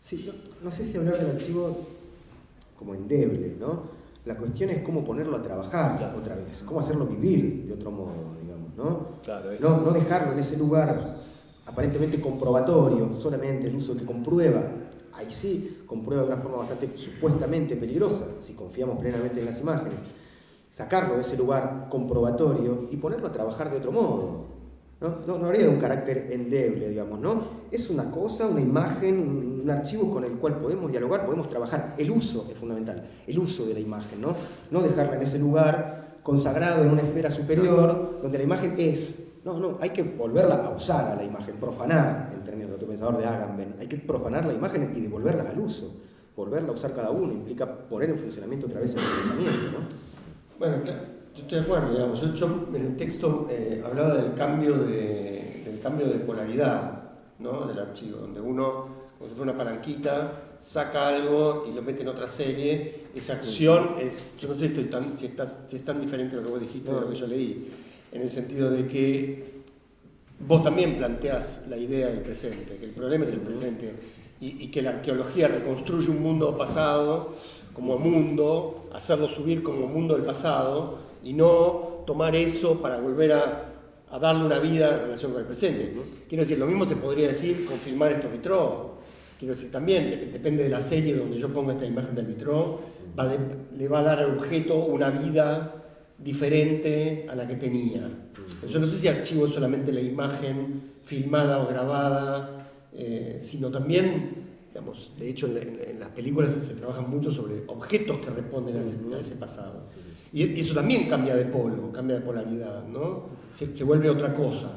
Sí, no sé si hablar del archivo como endeble, ¿no? La cuestión es cómo ponerlo a trabajar, claro, otra vez, cómo hacerlo vivir de otro modo, digamos, ¿no?
Claro,
no dejarlo en ese lugar aparentemente comprobatorio, solamente el uso que comprueba. Ahí sí, comprueba de una forma bastante supuestamente peligrosa, si confiamos plenamente en las imágenes. Sacarlo de ese lugar comprobatorio y ponerlo a trabajar de otro modo. No habría un carácter endeble, digamos, ¿no? Es una cosa, una imagen, un archivo con el cual podemos dialogar, podemos trabajar. El uso es fundamental, el uso de la imagen, ¿no? No dejarla en ese lugar consagrado en una esfera superior donde la imagen es. No, hay que volverla a usar a la imagen, profanar, en términos de otro pensador de Agamben. Hay que profanar la imagen y devolverla al uso. Volverla a usar cada uno implica poner en funcionamiento otra vez el pensamiento, ¿no?
Bueno, claro, yo estoy de acuerdo, digamos. Yo en el texto hablaba del cambio de polaridad, ¿no? Del archivo, donde uno, como si fuera una palanquita, saca algo y lo mete en otra serie. Esa acción es, yo no sé si es tan diferente de lo que vos dijiste de lo que yo leí, en el sentido de que vos también planteás la idea del presente, que el problema es el presente y que la arqueología reconstruye un mundo pasado como mundo, hacerlo subir como mundo del pasado y no tomar eso para volver a darle una vida en relación con el presente. Quiero decir, lo mismo se podría decir con filmar estos vitró. Quiero decir, también depende de la serie donde yo ponga esta imagen del vitró, le va a dar al objeto una vida diferente a la que tenía. Yo no sé si archivo es solamente la imagen filmada o grabada, sino también, digamos, de hecho en las películas se trabaja mucho sobre objetos que responden a ese pasado. Y eso también cambia de polo, cambia de polaridad, ¿no? Se vuelve otra cosa,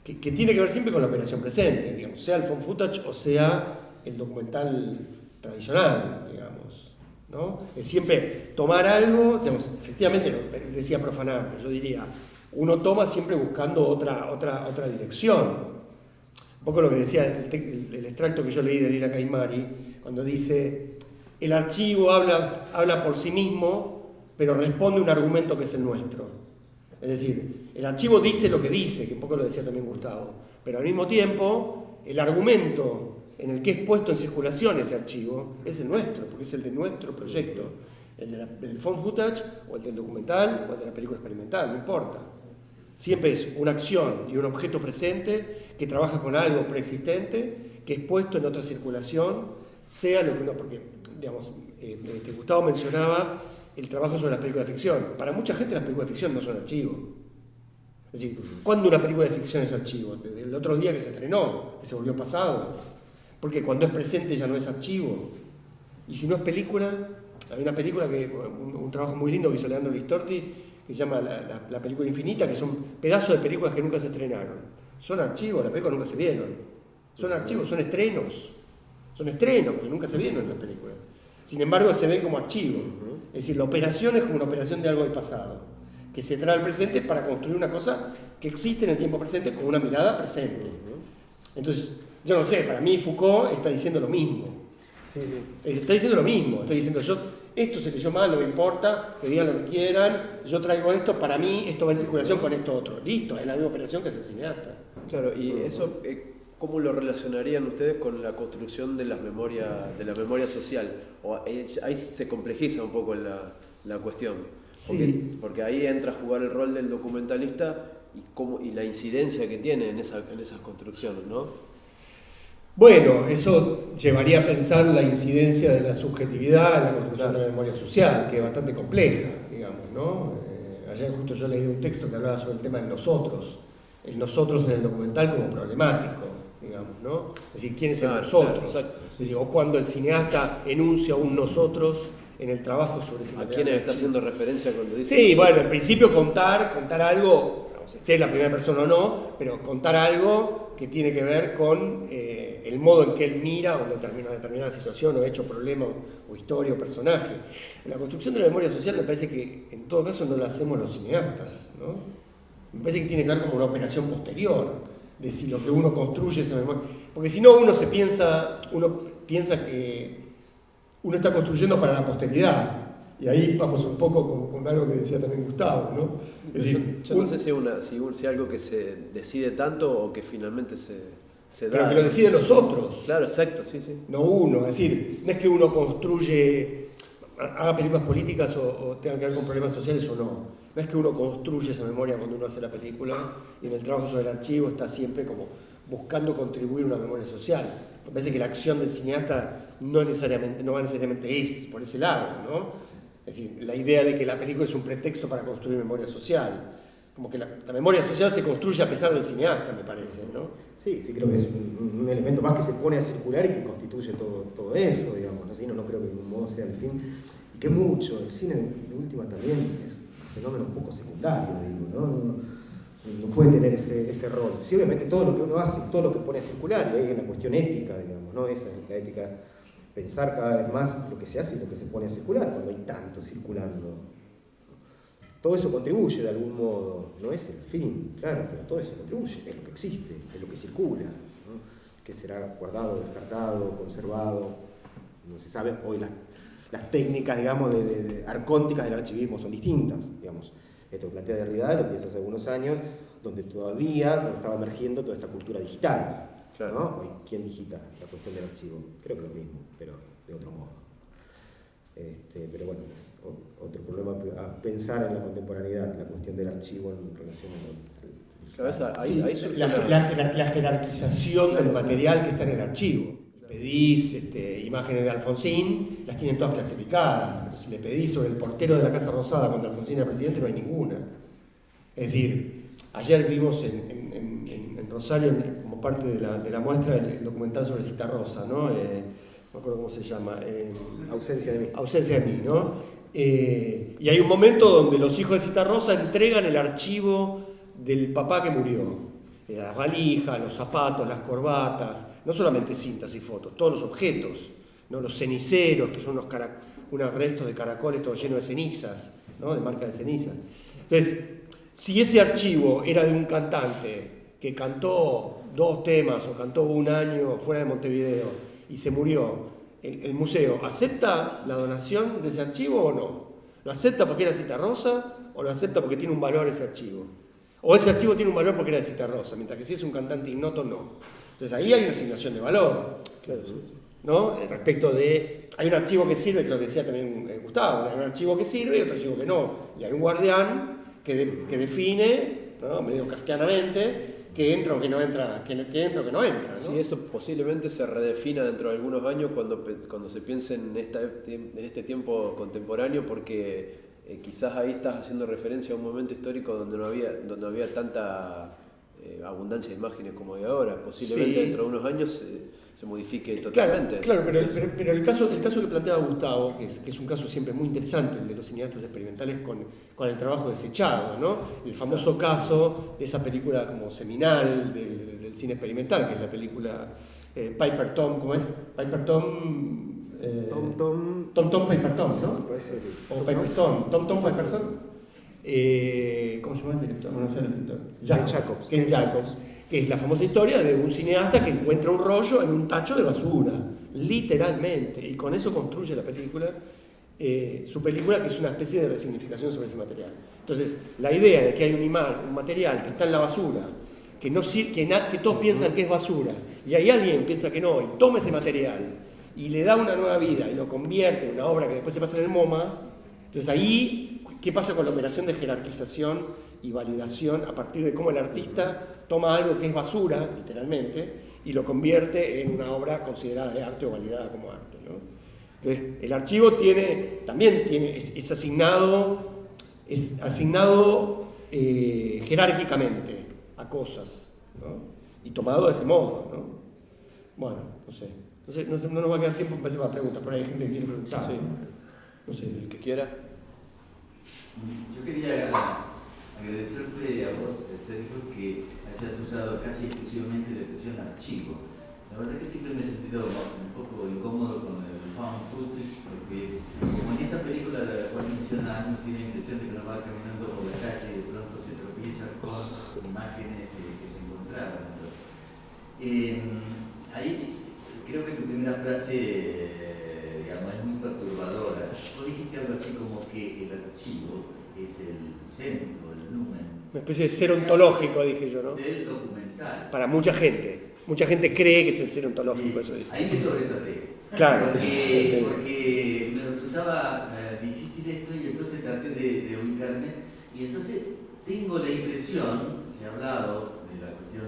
que tiene que ver siempre con la operación presente, digamos, sea el found footage o sea el documental tradicional, digamos, ¿no? Es siempre tomar algo, digamos, efectivamente decía profanar, pero yo diría, uno toma siempre buscando otra dirección. Un poco lo que decía el extracto que yo leí de Lila Caimari, cuando dice, el archivo habla por sí mismo, pero responde a un argumento que es el nuestro. Es decir, el archivo dice lo que dice, que un poco lo decía también Gustavo, pero al mismo tiempo, el argumento en el que es puesto en circulación ese archivo es el nuestro, porque es el de nuestro proyecto, el del found footage, o el del documental, o el de la película experimental, no importa. Siempre es una acción y un objeto presente que trabaja con algo preexistente, que es puesto en otra circulación, sea lo que uno... Porque, digamos, Gustavo mencionaba el trabajo sobre las películas de ficción. Para mucha gente las películas de ficción no son archivo. Es decir, ¿cuándo una película de ficción es archivo? Desde el otro día que se estrenó, que se volvió pasado. Porque cuando es presente ya no es archivo. Y si no es película, hay una película, un trabajo muy lindo que hizo Leandro Listorti, que se llama la película infinita, que son pedazos de películas que nunca se estrenaron. Son archivos, las películas nunca se vieron. Son archivos, son estrenos. Son estrenos, porque nunca se vieron esas películas. Sin embargo, se ven como archivos. Es decir, la operación es como una operación de algo del pasado, que se trae al presente para construir una cosa que existe en el tiempo presente con una mirada presente. Entonces, yo no sé, para mí Foucault está diciendo lo mismo.
Sí, sí.
Está diciendo lo mismo. Estoy diciendo, esto se leyó mal, no me importa, que digan lo que quieran, yo traigo esto, para mí esto va en circulación con esto otro. Listo, es la misma operación que hace el cineasta.
Claro, y eso, ¿cómo lo relacionarían ustedes con la construcción de la memoria social? O ahí se complejiza un poco la cuestión. Porque ahí entra a jugar el rol del documentalista y la incidencia que tiene en esas construcciones, ¿no?
Bueno, eso llevaría a pensar la incidencia de la subjetividad en la construcción de la memoria social, que es bastante compleja, digamos, ¿no? Ayer justo yo leí un texto que hablaba sobre el tema del nosotros, el nosotros en el documental como problemático, digamos, ¿no? Es decir, ¿quién es el nosotros?
Exacto,
es decir, o cuando el cineasta enuncia un nosotros en el trabajo sobre ese material.
¿A quiénes está haciendo referencia cuando dice?
Sí, bueno, en principio contar algo, esté en la primera persona o no, pero contar algo que tiene que ver con el modo en que él mira una determinada situación o hecho, problema o historia o personaje. La construcción de la memoria social me parece que en todo caso no la hacemos los cineastas, ¿no? Me parece que tiene que ver como una operación posterior, de si lo que uno construye esa memoria. Porque si no uno piensa que uno está construyendo para la posteridad. Y ahí vamos un poco con algo que decía también Gustavo, ¿no? Es decir,
yo no sé si algo que se decide tanto o que finalmente se da.
Pero que lo deciden los otros.
Claro, exacto, sí.
No uno. Es decir, no es que uno haga películas políticas o tenga que ver con problemas sociales o no. No es que uno construye esa memoria cuando uno hace la película y en el trabajo sobre el archivo está siempre como buscando contribuir a una memoria social. Me parece que la acción del cineasta no va necesariamente es por ese lado, ¿no? Es decir, la idea de que la película es un pretexto para construir memoria social. Como que la memoria social se construye a pesar del cineasta, me parece, ¿no?
Sí, creo que es un elemento más que se pone a circular y que constituye todo eso, digamos. No creo que de ningún modo sea el fin. Y que mucho, el cine de última también es un fenómeno un poco secundario, digo, ¿no? No puede tener ese rol. Sí, obviamente todo lo que uno hace, todo lo que pone a circular, y ahí hay una cuestión ética, digamos, ¿no? Esa es la ética. Pensar cada vez más lo que se hace y lo que se pone a circular, cuando hay tanto circulando. Todo eso contribuye de algún modo, no es el fin, claro, pero todo eso contribuye, es lo que existe, es lo que circula, ¿no? Que será guardado, descartado, conservado, no se sabe. Hoy las técnicas, digamos, de arcónticas del archivismo son distintas, digamos. Esto que plantea Derrida lo piensa hace algunos años, donde todavía estaba emergiendo toda esta cultura digital. Claro. ¿No? Hoy, ¿quién digita la cuestión del archivo? Creo que lo mismo, pero de otro modo. Pero bueno, es otro problema a pensar en la contemporaneidad, la cuestión del archivo en relación
a la jerarquización del material que está en el archivo. Pedís imágenes de Alfonsín, las tienen todas clasificadas, pero si le pedís sobre el portero de la Casa Rosada cuando Alfonsín era presidente, no hay ninguna. Es decir, ayer vimos en Rosario, como parte de la muestra, el documental sobre Citarrosa, ¿no? No me acuerdo cómo se llama.
Ausencia de mí.
Ausencia de mí, ¿no? Y hay un momento donde los hijos de Citarrosa entregan el archivo del papá que murió. Las valijas, los zapatos, las corbatas, no solamente cintas y fotos, todos los objetos, ¿no? Los ceniceros, que son unos restos de caracoles todo llenos de cenizas, ¿no? De marca de cenizas. Entonces, si ese archivo era de un cantante que cantó 2 temas o cantó un año fuera de Montevideo y se murió, el museo ¿acepta la donación de ese archivo o no? ¿Lo acepta porque era Citarrosa o lo acepta porque tiene un valor ese archivo? O ese archivo tiene un valor porque era de Citarrosa, mientras que si es un cantante ignoto, no. Entonces ahí hay una asignación de valor.
Claro, sí.
¿No? Respecto de, hay un archivo que sirve, que lo decía también Gustavo, hay un archivo que sirve y otro archivo que no, y hay un guardián que define, ¿no? Medio kafkianamente, que entra o que no entra, que entra o que no entra, ¿no?
Sí, eso posiblemente se redefina dentro de algunos años cuando se piense en este tiempo contemporáneo, porque quizás ahí estás haciendo referencia a un momento histórico donde no había tanta abundancia de imágenes como hay ahora. Posiblemente
Sí.
dentro de unos años se modifique totalmente.
Claro, pero el caso que planteaba Gustavo, que es un caso siempre muy interesante, el de los cineastas experimentales con el trabajo desechado, ¿no? El famoso caso de esa película como seminal del cine experimental, que es la película Piper Tom, ¿cómo es? Piper Tom... Tom Piper Tom, ¿no?
Sí.
O Piper Son, Tom Piper Son. ¿Cómo se llama el director? No sé el director. Ken Jacobs. Que es la famosa historia de un cineasta que encuentra un rollo en un tacho de basura, literalmente, y con eso construye la película, su película, que es una especie de resignificación sobre ese material. Entonces, la idea de que hay un material que está en la basura, que todos piensan que es basura, y hay alguien que piensa que no, y toma ese material, y le da una nueva vida, y lo convierte en una obra que después se pasa en el MoMA, entonces ahí, ¿qué pasa con la operación de jerarquización y validación a partir de cómo el artista toma algo que es basura, literalmente, y lo convierte en una obra considerada de arte o validada como arte, ¿no? Entonces, el archivo también es asignado jerárquicamente a cosas, ¿no? Y tomado de ese modo, ¿no? Bueno, no sé. No nos va a quedar tiempo para preguntas, por ahí hay gente que quiere preguntar.
Sí.
No sé.
El que quiera.
Yo quería agradecerte a vos, Sergio, que hayas usado casi exclusivamente la expresión archivo. La verdad que siempre me he sentido un poco incómodo con el found footage, porque como en esa película de la cual mencionas, uno tiene la impresión de que uno va caminando por la calle y de pronto se tropieza con imágenes que se encontraron. Ahí creo que tu primera frase, digamos, es muy perturbadora. Vos dijiste algo así como que el archivo es el centro, el numen.
Una especie de ser ontológico, dije yo, ¿no?
Del documental.
Para mucha gente. Mucha gente cree que es el ser ontológico, eso dije.
Ahí me sobresalté.
Claro.
Porque me resultaba difícil esto y entonces traté de ubicarme. Y entonces tengo la impresión, se ha hablado de la cuestión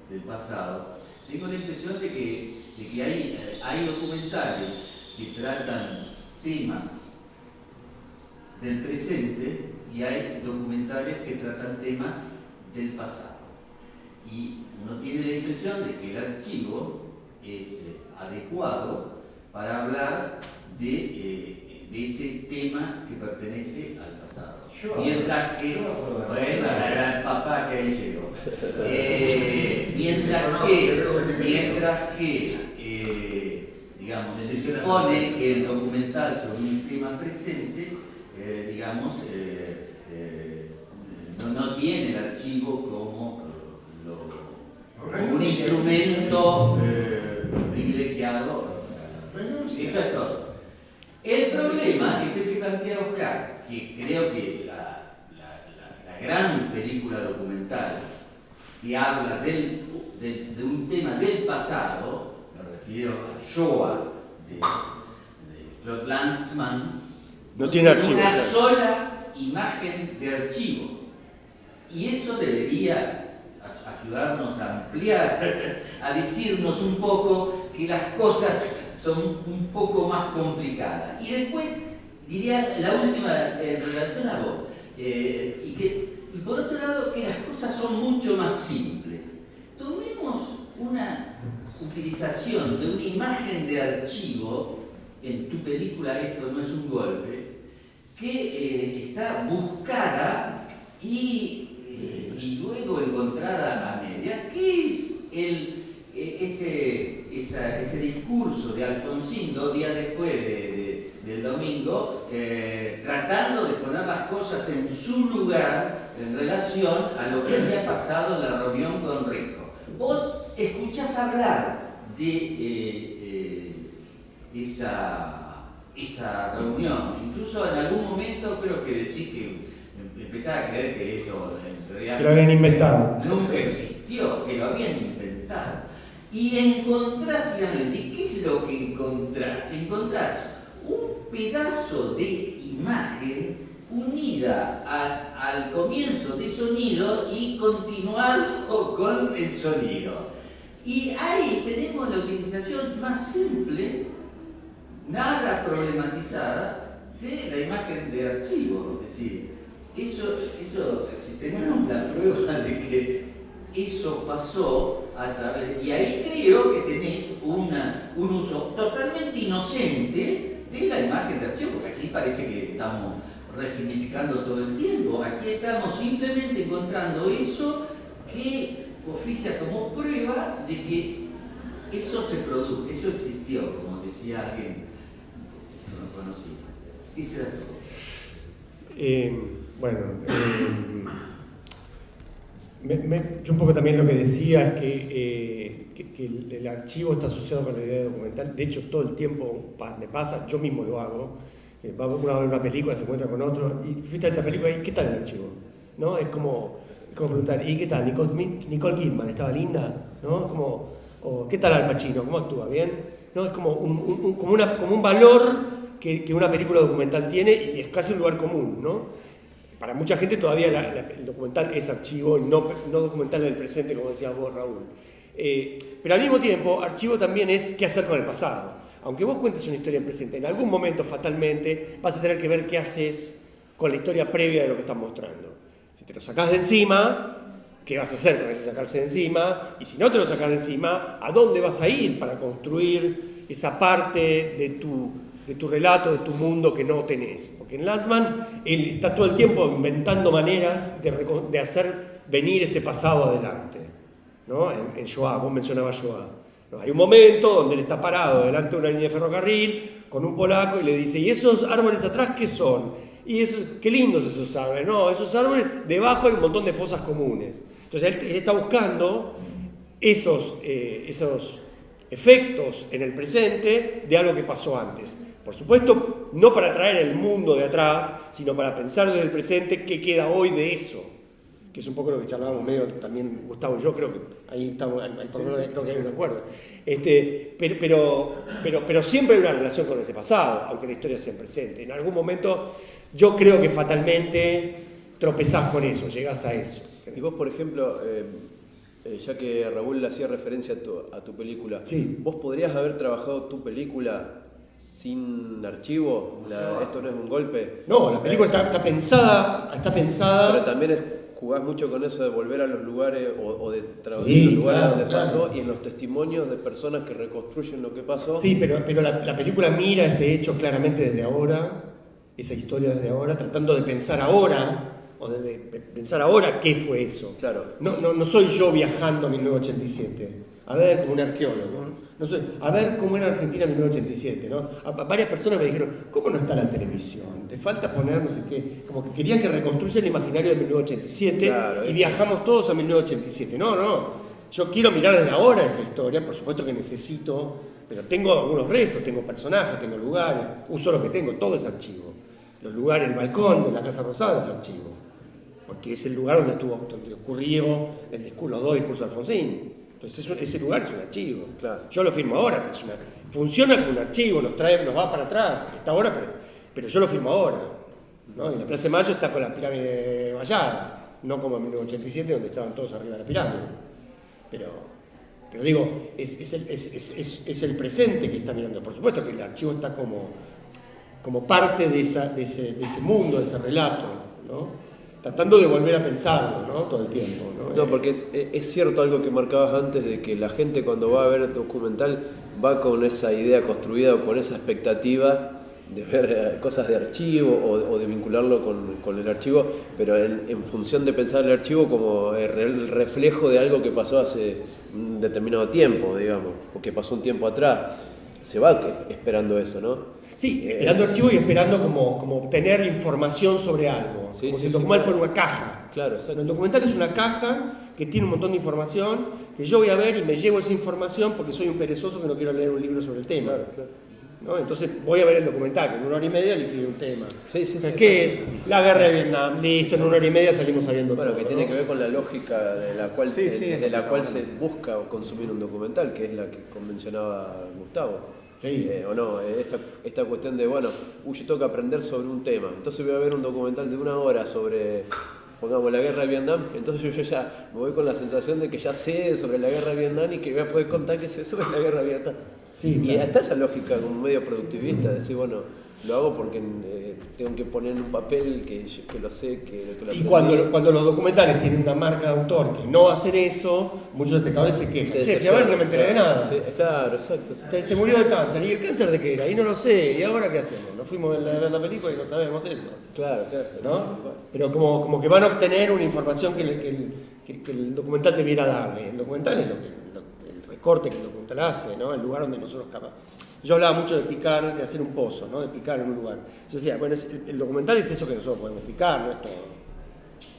del pasado, tengo la impresión de que hay documentales que tratan temas del presente y hay documentales que tratan temas del pasado. Y uno tiene la impresión de que el archivo es adecuado para hablar de ese tema que pertenece al pasado. Mientras que, bueno, era el papá que ahí llegó. Mientras que digamos, se supone que el documental sobre un tema presente digamos, no tiene el archivo como un instrumento privilegiado. Eso es todo. El problema es el que plantea Oscar, que creo que la gran película documental que habla de un tema del pasado, me refiero a Shoah, de Claude Lanzmann,
no tiene archivo.
Una sola imagen de archivo. Y eso debería ayudarnos a ampliar, a decirnos un poco que las cosas son un poco más complicadas. Y después, diría la última en relación a vos, y por otro lado, que las cosas son mucho más simples. Tomemos una utilización de una imagen de archivo, en tu película Esto no es un golpe, que está buscada y luego encontrada a media, que es ese discurso de Alfonsín 2 días después del domingo, tratando de poner las cosas en su lugar en relación a lo que había pasado en la reunión con Rico. Vos escuchás hablar de esa reunión, incluso en algún momento creo que decís que empezás a creer que eso en realidad
que lo habían inventado.
nunca existió, que lo habían inventado. y encontrás finalmente, ¿qué es lo que encontrás? Encontrás un pedazo de imagen unida al comienzo de sonido y continuado con el sonido. Y ahí tenemos la utilización más simple, nada problematizada, de la imagen de archivo. Es decir, tenemos la prueba de que eso pasó a través, y ahí creo que tenés un uso totalmente inocente de la imagen de archivo, porque aquí parece que estamos resignificando todo el tiempo. Aquí estamos simplemente encontrando eso que oficia como prueba de que eso se produjo, eso existió, como decía alguien que no conocía. Eso era todo.
Yo un poco también lo que decía es que el archivo está asociado con la idea de documental. De hecho, todo el tiempo me pasa, yo mismo lo hago. Uno va a ver una película, se encuentra con otro, y fuiste a esta película y ¿qué tal el archivo? ¿No? Es como preguntar, ¿y qué tal? Nicole Kidman, ¿estaba linda? ¿No? O ¿qué tal Al Pacino? ¿Cómo actúa? ¿Bien? ¿No? Es como un valor que una película documental tiene y es casi un lugar común, ¿no? Para mucha gente todavía el documental es archivo, no documental del presente, como decías vos, Raúl. Pero al mismo tiempo, archivo también es qué hacer con el pasado. Aunque vos cuentes una historia en presente, en algún momento fatalmente vas a tener que ver qué haces con la historia previa de lo que estás mostrando. Si te lo sacás de encima, ¿qué vas a hacer con ese sacarse de encima? Y si no te lo sacás de encima, ¿a dónde vas a ir para construir esa parte de tu relato, de tu mundo que no tenés? Porque en Lanzmann él está todo el tiempo inventando maneras de hacer venir ese pasado adelante, ¿no? En Shoah, vos mencionabas Shoah. Hay un momento donde él está parado delante de una línea de ferrocarril con un polaco y le dice, ¿y esos árboles atrás qué son? Y qué lindos esos árboles. No, esos árboles, debajo hay un montón de fosas comunes. Entonces él está buscando esos efectos en el presente de algo que pasó antes. Por supuesto, no para traer el mundo de atrás, sino para pensar desde el presente qué queda hoy de eso. Que es un poco lo que charlábamos medio también Gustavo y yo, creo que ahí estamos, creo que hay un acuerdo. Pero siempre hay una relación con ese pasado, aunque la historia sea en presente. En algún momento yo creo que fatalmente tropezás con eso, llegás a eso.
Y vos, por ejemplo, ya que Raúl le hacía referencia a tu película,
sí.
¿Vos podrías haber trabajado tu película sin archivo? ¿Esto no es un golpe?
No, la película está pensada.
Pero también jugás mucho con eso de volver a los lugares o de traducir los lugares donde pasó y en los testimonios de personas que reconstruyen lo que pasó.
Sí, pero la película mira ese hecho claramente desde ahora, esa historia desde ahora, tratando de pensar ahora, o de pensar ahora qué fue eso.
Claro.
No soy yo viajando a 1987, a ver, como un arqueólogo, no soy, a ver cómo era Argentina en 1987, ¿no? Varias personas me dijeron, ¿cómo no está la televisión? Te falta poner no sé qué, como que querían que reconstruya el imaginario de 1987, claro, y viajamos todos a 1987. No, yo quiero mirar desde ahora esa historia, por supuesto que necesito, pero tengo algunos restos, tengo personajes, tengo lugares, uso lo que tengo, todo es archivo. Los lugares, el balcón de la Casa Rosada es archivo, porque es el lugar donde ocurrió los dos discursos de Alfonsín. Entonces ese lugar es un archivo. Claro. Yo lo firmo ahora, pero funciona como un archivo, nos va para atrás, está ahora, pero yo lo firmo ahora, ¿no? Y la Plaza de Mayo está con la pirámide vallada, no como en 1987 donde estaban todos arriba de la pirámide. Pero digo, es el presente que está mirando. Por supuesto que el archivo está como parte de ese mundo, de ese relato, ¿no? Tratando de volver a pensarlo, ¿no? Todo el tiempo, ¿no?
No, porque es cierto algo que marcabas antes, de que la gente cuando va a ver el documental va con esa idea construida o con esa expectativa de ver cosas de archivo o de vincularlo con el archivo, pero en función de pensar el archivo como el reflejo de algo que pasó hace un determinado tiempo, digamos, o que pasó un tiempo atrás. Se va esperando eso, ¿no?
Sí, esperando archivo y esperando como obtener información sobre algo.
Sí,
como
sí,
si el
sí,
documental
claro.
fuera una caja.
Claro, exacto.
El documental es una caja que tiene un montón de información que yo voy a ver y me llevo esa información porque soy un perezoso que no quiero leer un libro sobre el tema.
Claro, claro.
¿no? Entonces voy a ver el documental, que en 1 hora y media le escribe un tema.
Sí, sí, sí.
¿Qué es? La guerra de Vietnam. Listo, en 1 hora y media salimos sabiendo
Bueno,
todo,
que
¿no?
tiene que ver con la lógica de la cual,
Sí, sí,
de la cual
está
se busca consumir un documental, que es la que mencionaba Gustavo.
Sí.
O no, esta cuestión de, bueno, yo tengo que aprender sobre un tema. Entonces voy a ver un documental de 1 hora sobre, pongamos, la guerra de Vietnam. Entonces yo ya me voy con la sensación de que ya sé sobre la guerra de Vietnam y que voy a poder contar que sé sobre la guerra de Vietnam.
Sí,
Y
claro.
hasta esa lógica como medio productivista, de decir, bueno, lo hago porque tengo que poner en un papel que lo sé, que lo
Y
aprendí.
cuando los documentales tienen una marca de autor que no hacen eso, muchos espectadores se quejan. Che, fui a ver, no me enteré de nada.
Sí, claro, exacto.
Se murió de cáncer. ¿Y el cáncer de qué era? Y no lo sé. ¿Y ahora qué hacemos? Nos fuimos a ver la película y no sabemos eso.
Claro, claro.
¿No? Pero como que van a obtener una información que el documental debiera darle. El documental es el recorte que el documental hace, ¿no? El lugar donde nosotros Yo hablaba mucho de picar, de hacer un pozo, ¿no? De picar en un lugar. Yo decía, bueno, el documental es eso que nosotros podemos picar, no es todo.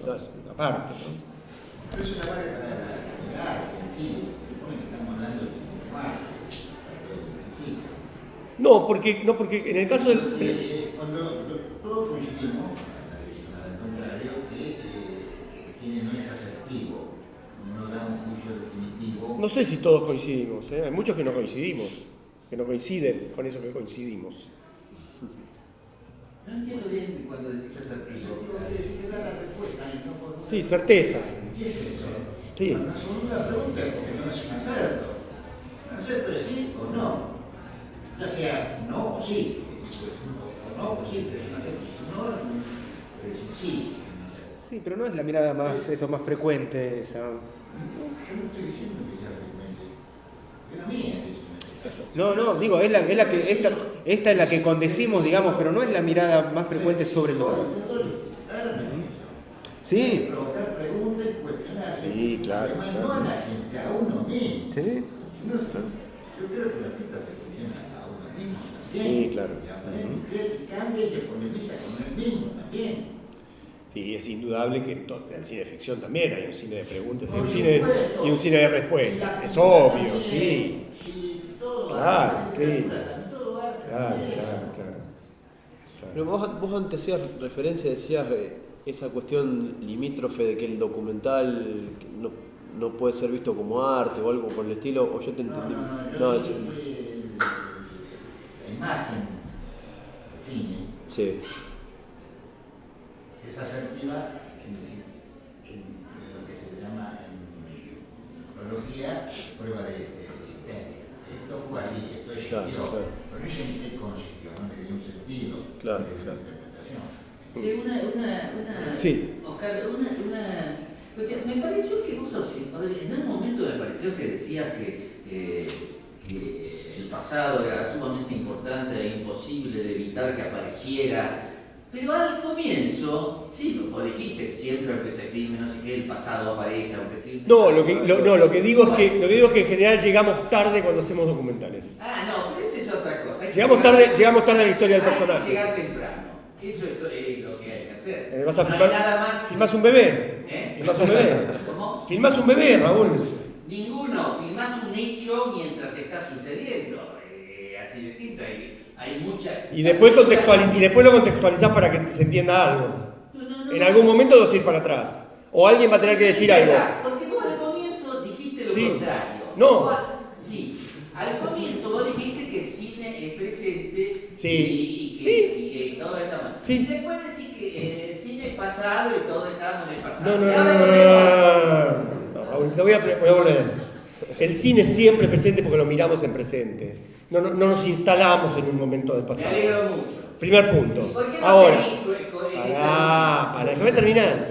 No, es una parte, ¿no?
Pero es una parte para el arte en sí. Se supone que estamos hablando de arte, desde el principio.
No, porque en el caso del...
Cuando todos coincidimos, hasta al contrario, que el cine no es asertivo, no da un juicio definitivo.
No sé si todos coincidimos, ¿eh? Hay muchos que no coincidimos, que no coinciden con eso que coincidimos.
No entiendo bien cuando decís asertivo.
Asertivo quiere decir que da la respuesta y no por...
Sí, certezas.
¿Qué es eso?
Sí.
Cuando hacemos una pregunta es porque no es un acerto. Un acerto es sí o no. Ya sea no o sí. O no o sí, pero es un acerto. No es decir sí.
Sí, pero no es la mirada más frecuente esa.
Yo no estoy diciendo que sea frecuente. Es la mía.
No, digo, es la que esta es la que condecimos, digamos, pero no es la mirada más frecuente sobre el mundo. Sí.
Provocar preguntas y cuestionar.
Sí, claro,
Además,
claro.
no a la gente, a uno mismo.
Sí.
Yo creo que el artista se cuestiona a uno mismo también.
Sí, claro.
Y aparece, cambia y se polemiza con él mismo también.
Sí, es indudable que en el cine de ficción también hay un cine de preguntas
Por
y un cine de respuestas. Es obvio, sí.
Y todo
Claro,
arte,
sí.
todo arte.
Claro.
Pero vos antes hacías referencia, decías esa cuestión limítrofe de que el documental no puede ser visto como arte o algo por el estilo, o yo te entendí.
No, yo la imagen del cine
Sí,
es asertiva, es decir, en lo que se llama en psicología prueba de existencia. Esto fue así, esto existió,
Claro.
pero ese ente consistió, no le dio un sentido,
Claro,
no le dio
claro.
una interpretación.
Sí,
Sí.
Oscar, porque me pareció que vos en un momento me pareció que decías que el pasado era sumamente importante e imposible de evitar que apareciera. Pero al comienzo, sí, vos dijiste que siempre aunque se filme, no sé qué, el pasado aparece, aunque filme.
No, lo que digo es que en general llegamos tarde cuando hacemos documentales.
Ah, no, pero esa es otra cosa.
Llegamos tarde a la historia del
Hay que
personaje.
llegar temprano. Eso es lo que hay que hacer.
Vas a
No hay
filmar,
nada más.
filmás un bebé.
¿Eh?
Filmás un bebé.
¿Cómo?
Filmás un bebé, Raúl.
Ninguno. Filmás un hecho mientras está sucediendo. Así de simple. Hay mucha.
Y después lo contextualizás para que se entienda algo.
No.
En algún momento vas a ir para atrás. O alguien va a tener que decir algo.
Porque vos al comienzo dijiste lo
Sí.
contrario.
No.
Sí. Al comienzo vos dijiste que el cine es presente
Sí.
y todo está mal.
Sí.
Y después decís que el cine es pasado y todo estamos en el pasado.
No,
Y ahora volvemos.
Raúl, lo voy a volver a decir. El cine es siempre presente porque lo miramos en presente. No nos instalamos en un momento del
Me
pasado.
alegro mucho.
Primer punto.
¿Y por qué no
Ahora.
seguís en esa
Déjame terminar.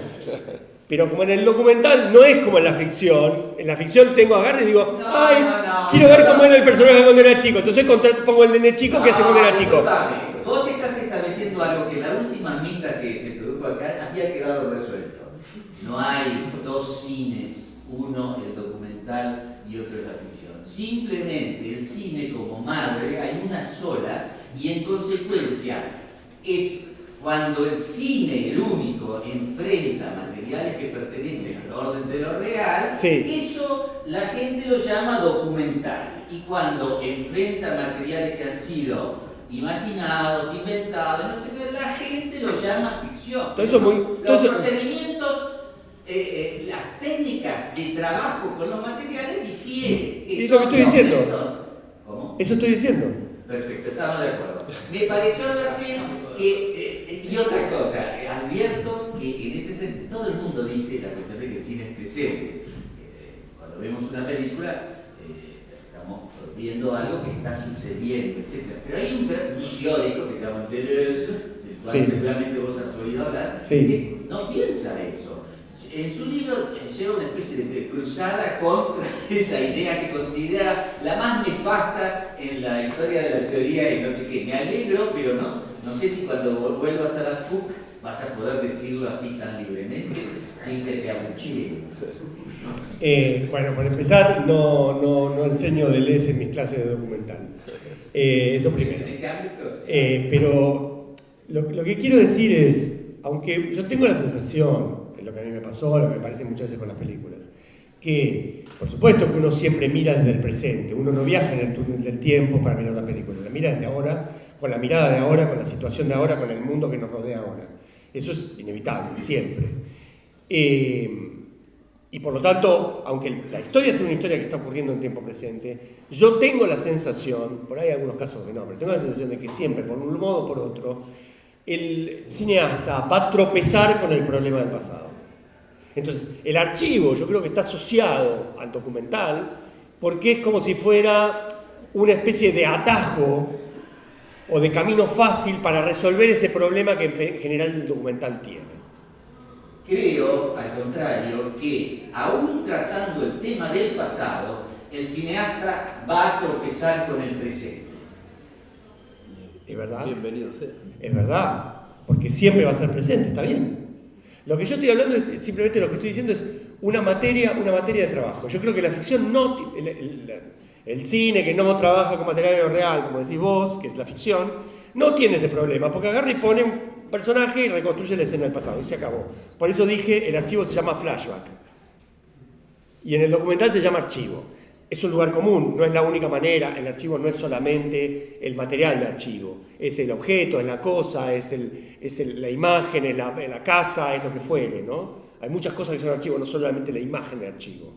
Pero como en el documental no es como en la ficción tengo agarre y digo,
No.
quiero ver cómo era el personaje cuando era chico. Entonces pongo el nene chico que hace cuando era chico.
Disculpame. Vos estás estableciendo algo que en la última misa que se produjo acá había quedado resuelto. No hay dos cines, uno el documental y otro es la ficción. Simplemente el cine como madre hay una sola y en consecuencia es cuando el cine, el único, enfrenta materiales que pertenecen al orden de lo real,
Sí.
eso la gente lo llama documental. Y cuando enfrenta materiales que han sido imaginados, inventados, no sé qué, la gente lo llama ficción.
Todo eso
Los procedimientos, las técnicas de trabajo con los materiales difieren.
Es lo que estoy diciendo.
¿Cómo?
Eso estoy diciendo.
Perfecto, estamos de acuerdo. Me pareció advertir que, y otra cosa, advierto que en ese sentido, todo el mundo dice la cuestión de que el cine es presente. Cuando vemos una película, estamos viendo algo que está sucediendo, etc. Pero hay un teórico que se llama Deleuze, del cual seguramente vos has oído hablar, que no piensa eso. En su libro lleva una especie de cruzada contra esa idea que considera la más nefasta en la historia de la teoría y no sé qué. Me alegro, pero no sé si cuando vuelvas a la FUC vas a poder decirlo así tan libremente sin que te abucheen.
Bueno, para empezar, no enseño Deleuze en mis clases de documental. Eso primero. Pero lo que quiero decir es, aunque yo tengo la sensación, es lo que a mí me pasó, lo que me parece muchas veces con las películas, que por supuesto que uno siempre mira desde el presente, uno no viaja en el túnel del tiempo para mirar una película, la mira desde ahora, con la mirada de ahora, con la situación de ahora, con el mundo que nos rodea ahora. Eso es inevitable, siempre. Y por lo tanto, aunque la historia sea una historia que está ocurriendo en tiempo presente, yo tengo la sensación, por ahí hay algunos casos que no, pero tengo la sensación de que siempre, por un modo o por otro, el cineasta va a tropezar con el problema del pasado. Entonces, el archivo yo creo que está asociado al documental porque es como si fuera una especie de atajo o de camino fácil para resolver ese problema que en general el documental tiene.
Creo, al contrario, que aún tratando el tema del pasado, el cineasta va a tropezar con el presente.
¿Es verdad?
Bienvenido sea.
Es verdad, porque siempre va a ser presente, está bien. Lo que yo estoy hablando es simplemente lo que estoy diciendo es una materia de trabajo. Yo creo que la ficción no, el cine que no trabaja con material real, como decís vos, que es la ficción, no tiene ese problema, porque agarra y pone un personaje y reconstruye la escena del pasado y se acabó. Por eso dije, el archivo se llama flashback y en el documental se llama archivo. Es un lugar común, no es la única manera, el archivo no es solamente el material de archivo, es el objeto, es la cosa, es la imagen, es la casa, es lo que fuere, ¿no? Hay muchas cosas que son archivo, no solamente la imagen de archivo.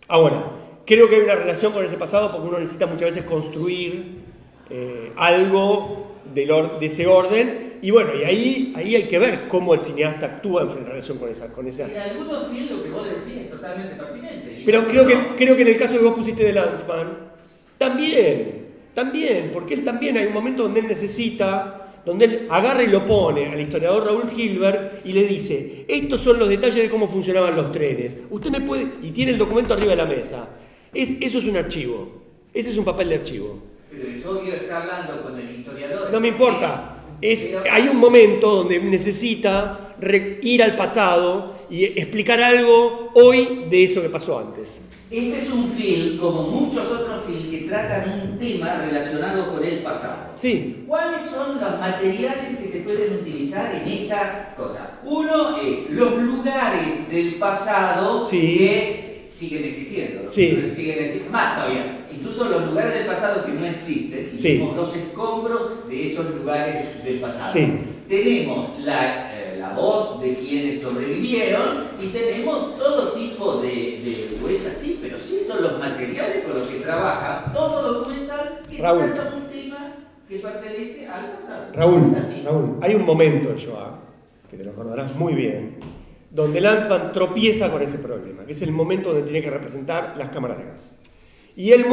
Ahora, creo que hay una relación con ese pasado porque uno necesita muchas veces construir algo de ese orden, y bueno, y ahí hay que ver cómo el cineasta actúa en relación con esa.
En algunos filmes lo que vos decís es totalmente pertinente.
Pero creo que en el caso que vos pusiste de Lanzmann, también, porque él también hay un momento donde él necesita, donde él agarra y lo pone al historiador Raúl Hilbert y le dice, estos son los detalles de cómo funcionaban los trenes, usted me puede, y tiene el documento arriba de la mesa, eso es un archivo, ese es un papel de archivo.
Pero es obvio, está hablando con el historiador.
No me importa. Hay un momento donde necesita ir al pasado y explicar algo hoy de eso que pasó antes.
Este es un film, como muchos otros films, que tratan un tema relacionado con el pasado.
Sí.
¿Cuáles son los materiales que se pueden utilizar en esa cosa? Uno es los lugares del pasado que siguen existiendo.
Sí.
Siguen existiendo. Más todavía, incluso los lugares del pasado que no existen, y tenemos los escombros de esos lugares del pasado.
Sí.
Tenemos la voz de quienes sobrevivieron y tenemos todo tipo de huellas, sí, pero sí son los materiales con los que trabaja todo documental que trata un tema que pertenece al pasado.
Raúl, hay un momento en Shoah, que te lo acordarás muy bien, donde Lanzmann tropieza con ese problema, que es el momento donde tiene que representar las cámaras de gas. Y él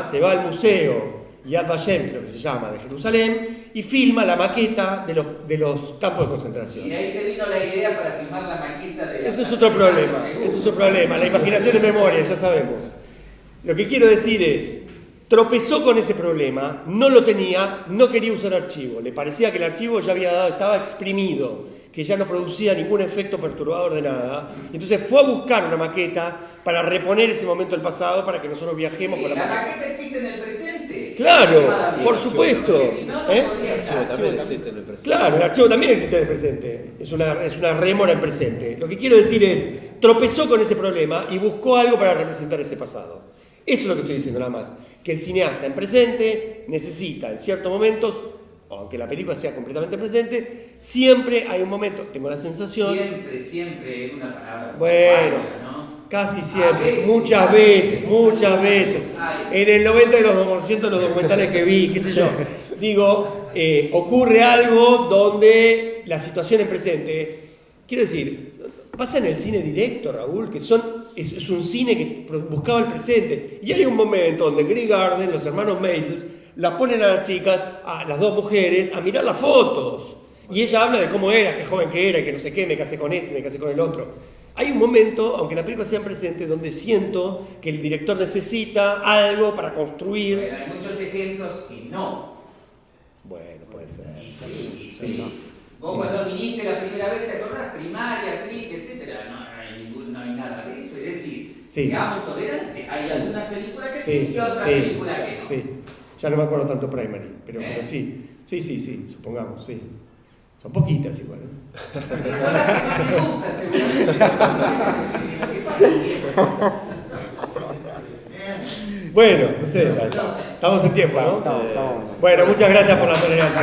se va al museo Yad Vashem, creo que se llama, de Jerusalén, y filma la maqueta de los campos de concentración.
Y ahí te vino la idea para filmar la maqueta de la...
Eso es otro problema, la imaginación en memoria, ya sabemos. Lo que quiero decir es, tropezó con ese problema, no lo tenía, no quería usar archivo, le parecía que el archivo ya estaba exprimido, que ya no producía ningún efecto perturbador de nada, entonces fue a buscar una maqueta para reponer ese momento del pasado, para que nosotros viajemos con la maqueta.
La maqueta existe en el presente.
Claro, por supuesto.
Si no, no podría estar.
También existe en el presente.
Claro, el archivo también existe en el presente, es una rémora en presente. Lo que quiero decir es, tropezó con ese problema y buscó algo para representar ese pasado. Eso es lo que estoy diciendo nada más. Que el cineasta en presente necesita en ciertos momentos, aunque la película sea completamente presente, siempre hay un momento, tengo la sensación...
Siempre es una palabra.
Bueno,
¿no?
casi siempre,
veces,
muchas veces. En el 90% de los documentales que vi, qué sé yo, digo, ocurre algo donde la situación en presente, quiero decir, pasa en el cine directo, Raúl, que es un cine que buscaba el presente. Y hay un momento donde Greg Garden, los hermanos Maces, la ponen a las chicas, a las dos mujeres, a mirar las fotos. Y ella habla de cómo era, qué joven que era, que no sé qué, me casé con este, me casé con el otro. Hay un momento, aunque la película sea en presente, donde siento que el director necesita algo para construir.
Bueno, hay muchos ejemplos que no.
Bueno, puede ser.
Y sí. Vos cuando viniste la primera vez, ¿te acordás? Primaria, actriz, etcétera. No hay nada de eso. Es decir, seamos tolerantes. Hay algunas películas que sí y otras películas que no.
Sí. Ya no me acuerdo tanto Primary, pero sí. Sí, supongamos, sí. Son poquitas igual.
Son las que más me gustan, seguramente.
Bueno, no sé, estamos en tiempo, ¿no?
Estamos.
Bueno, muchas gracias por la tolerancia.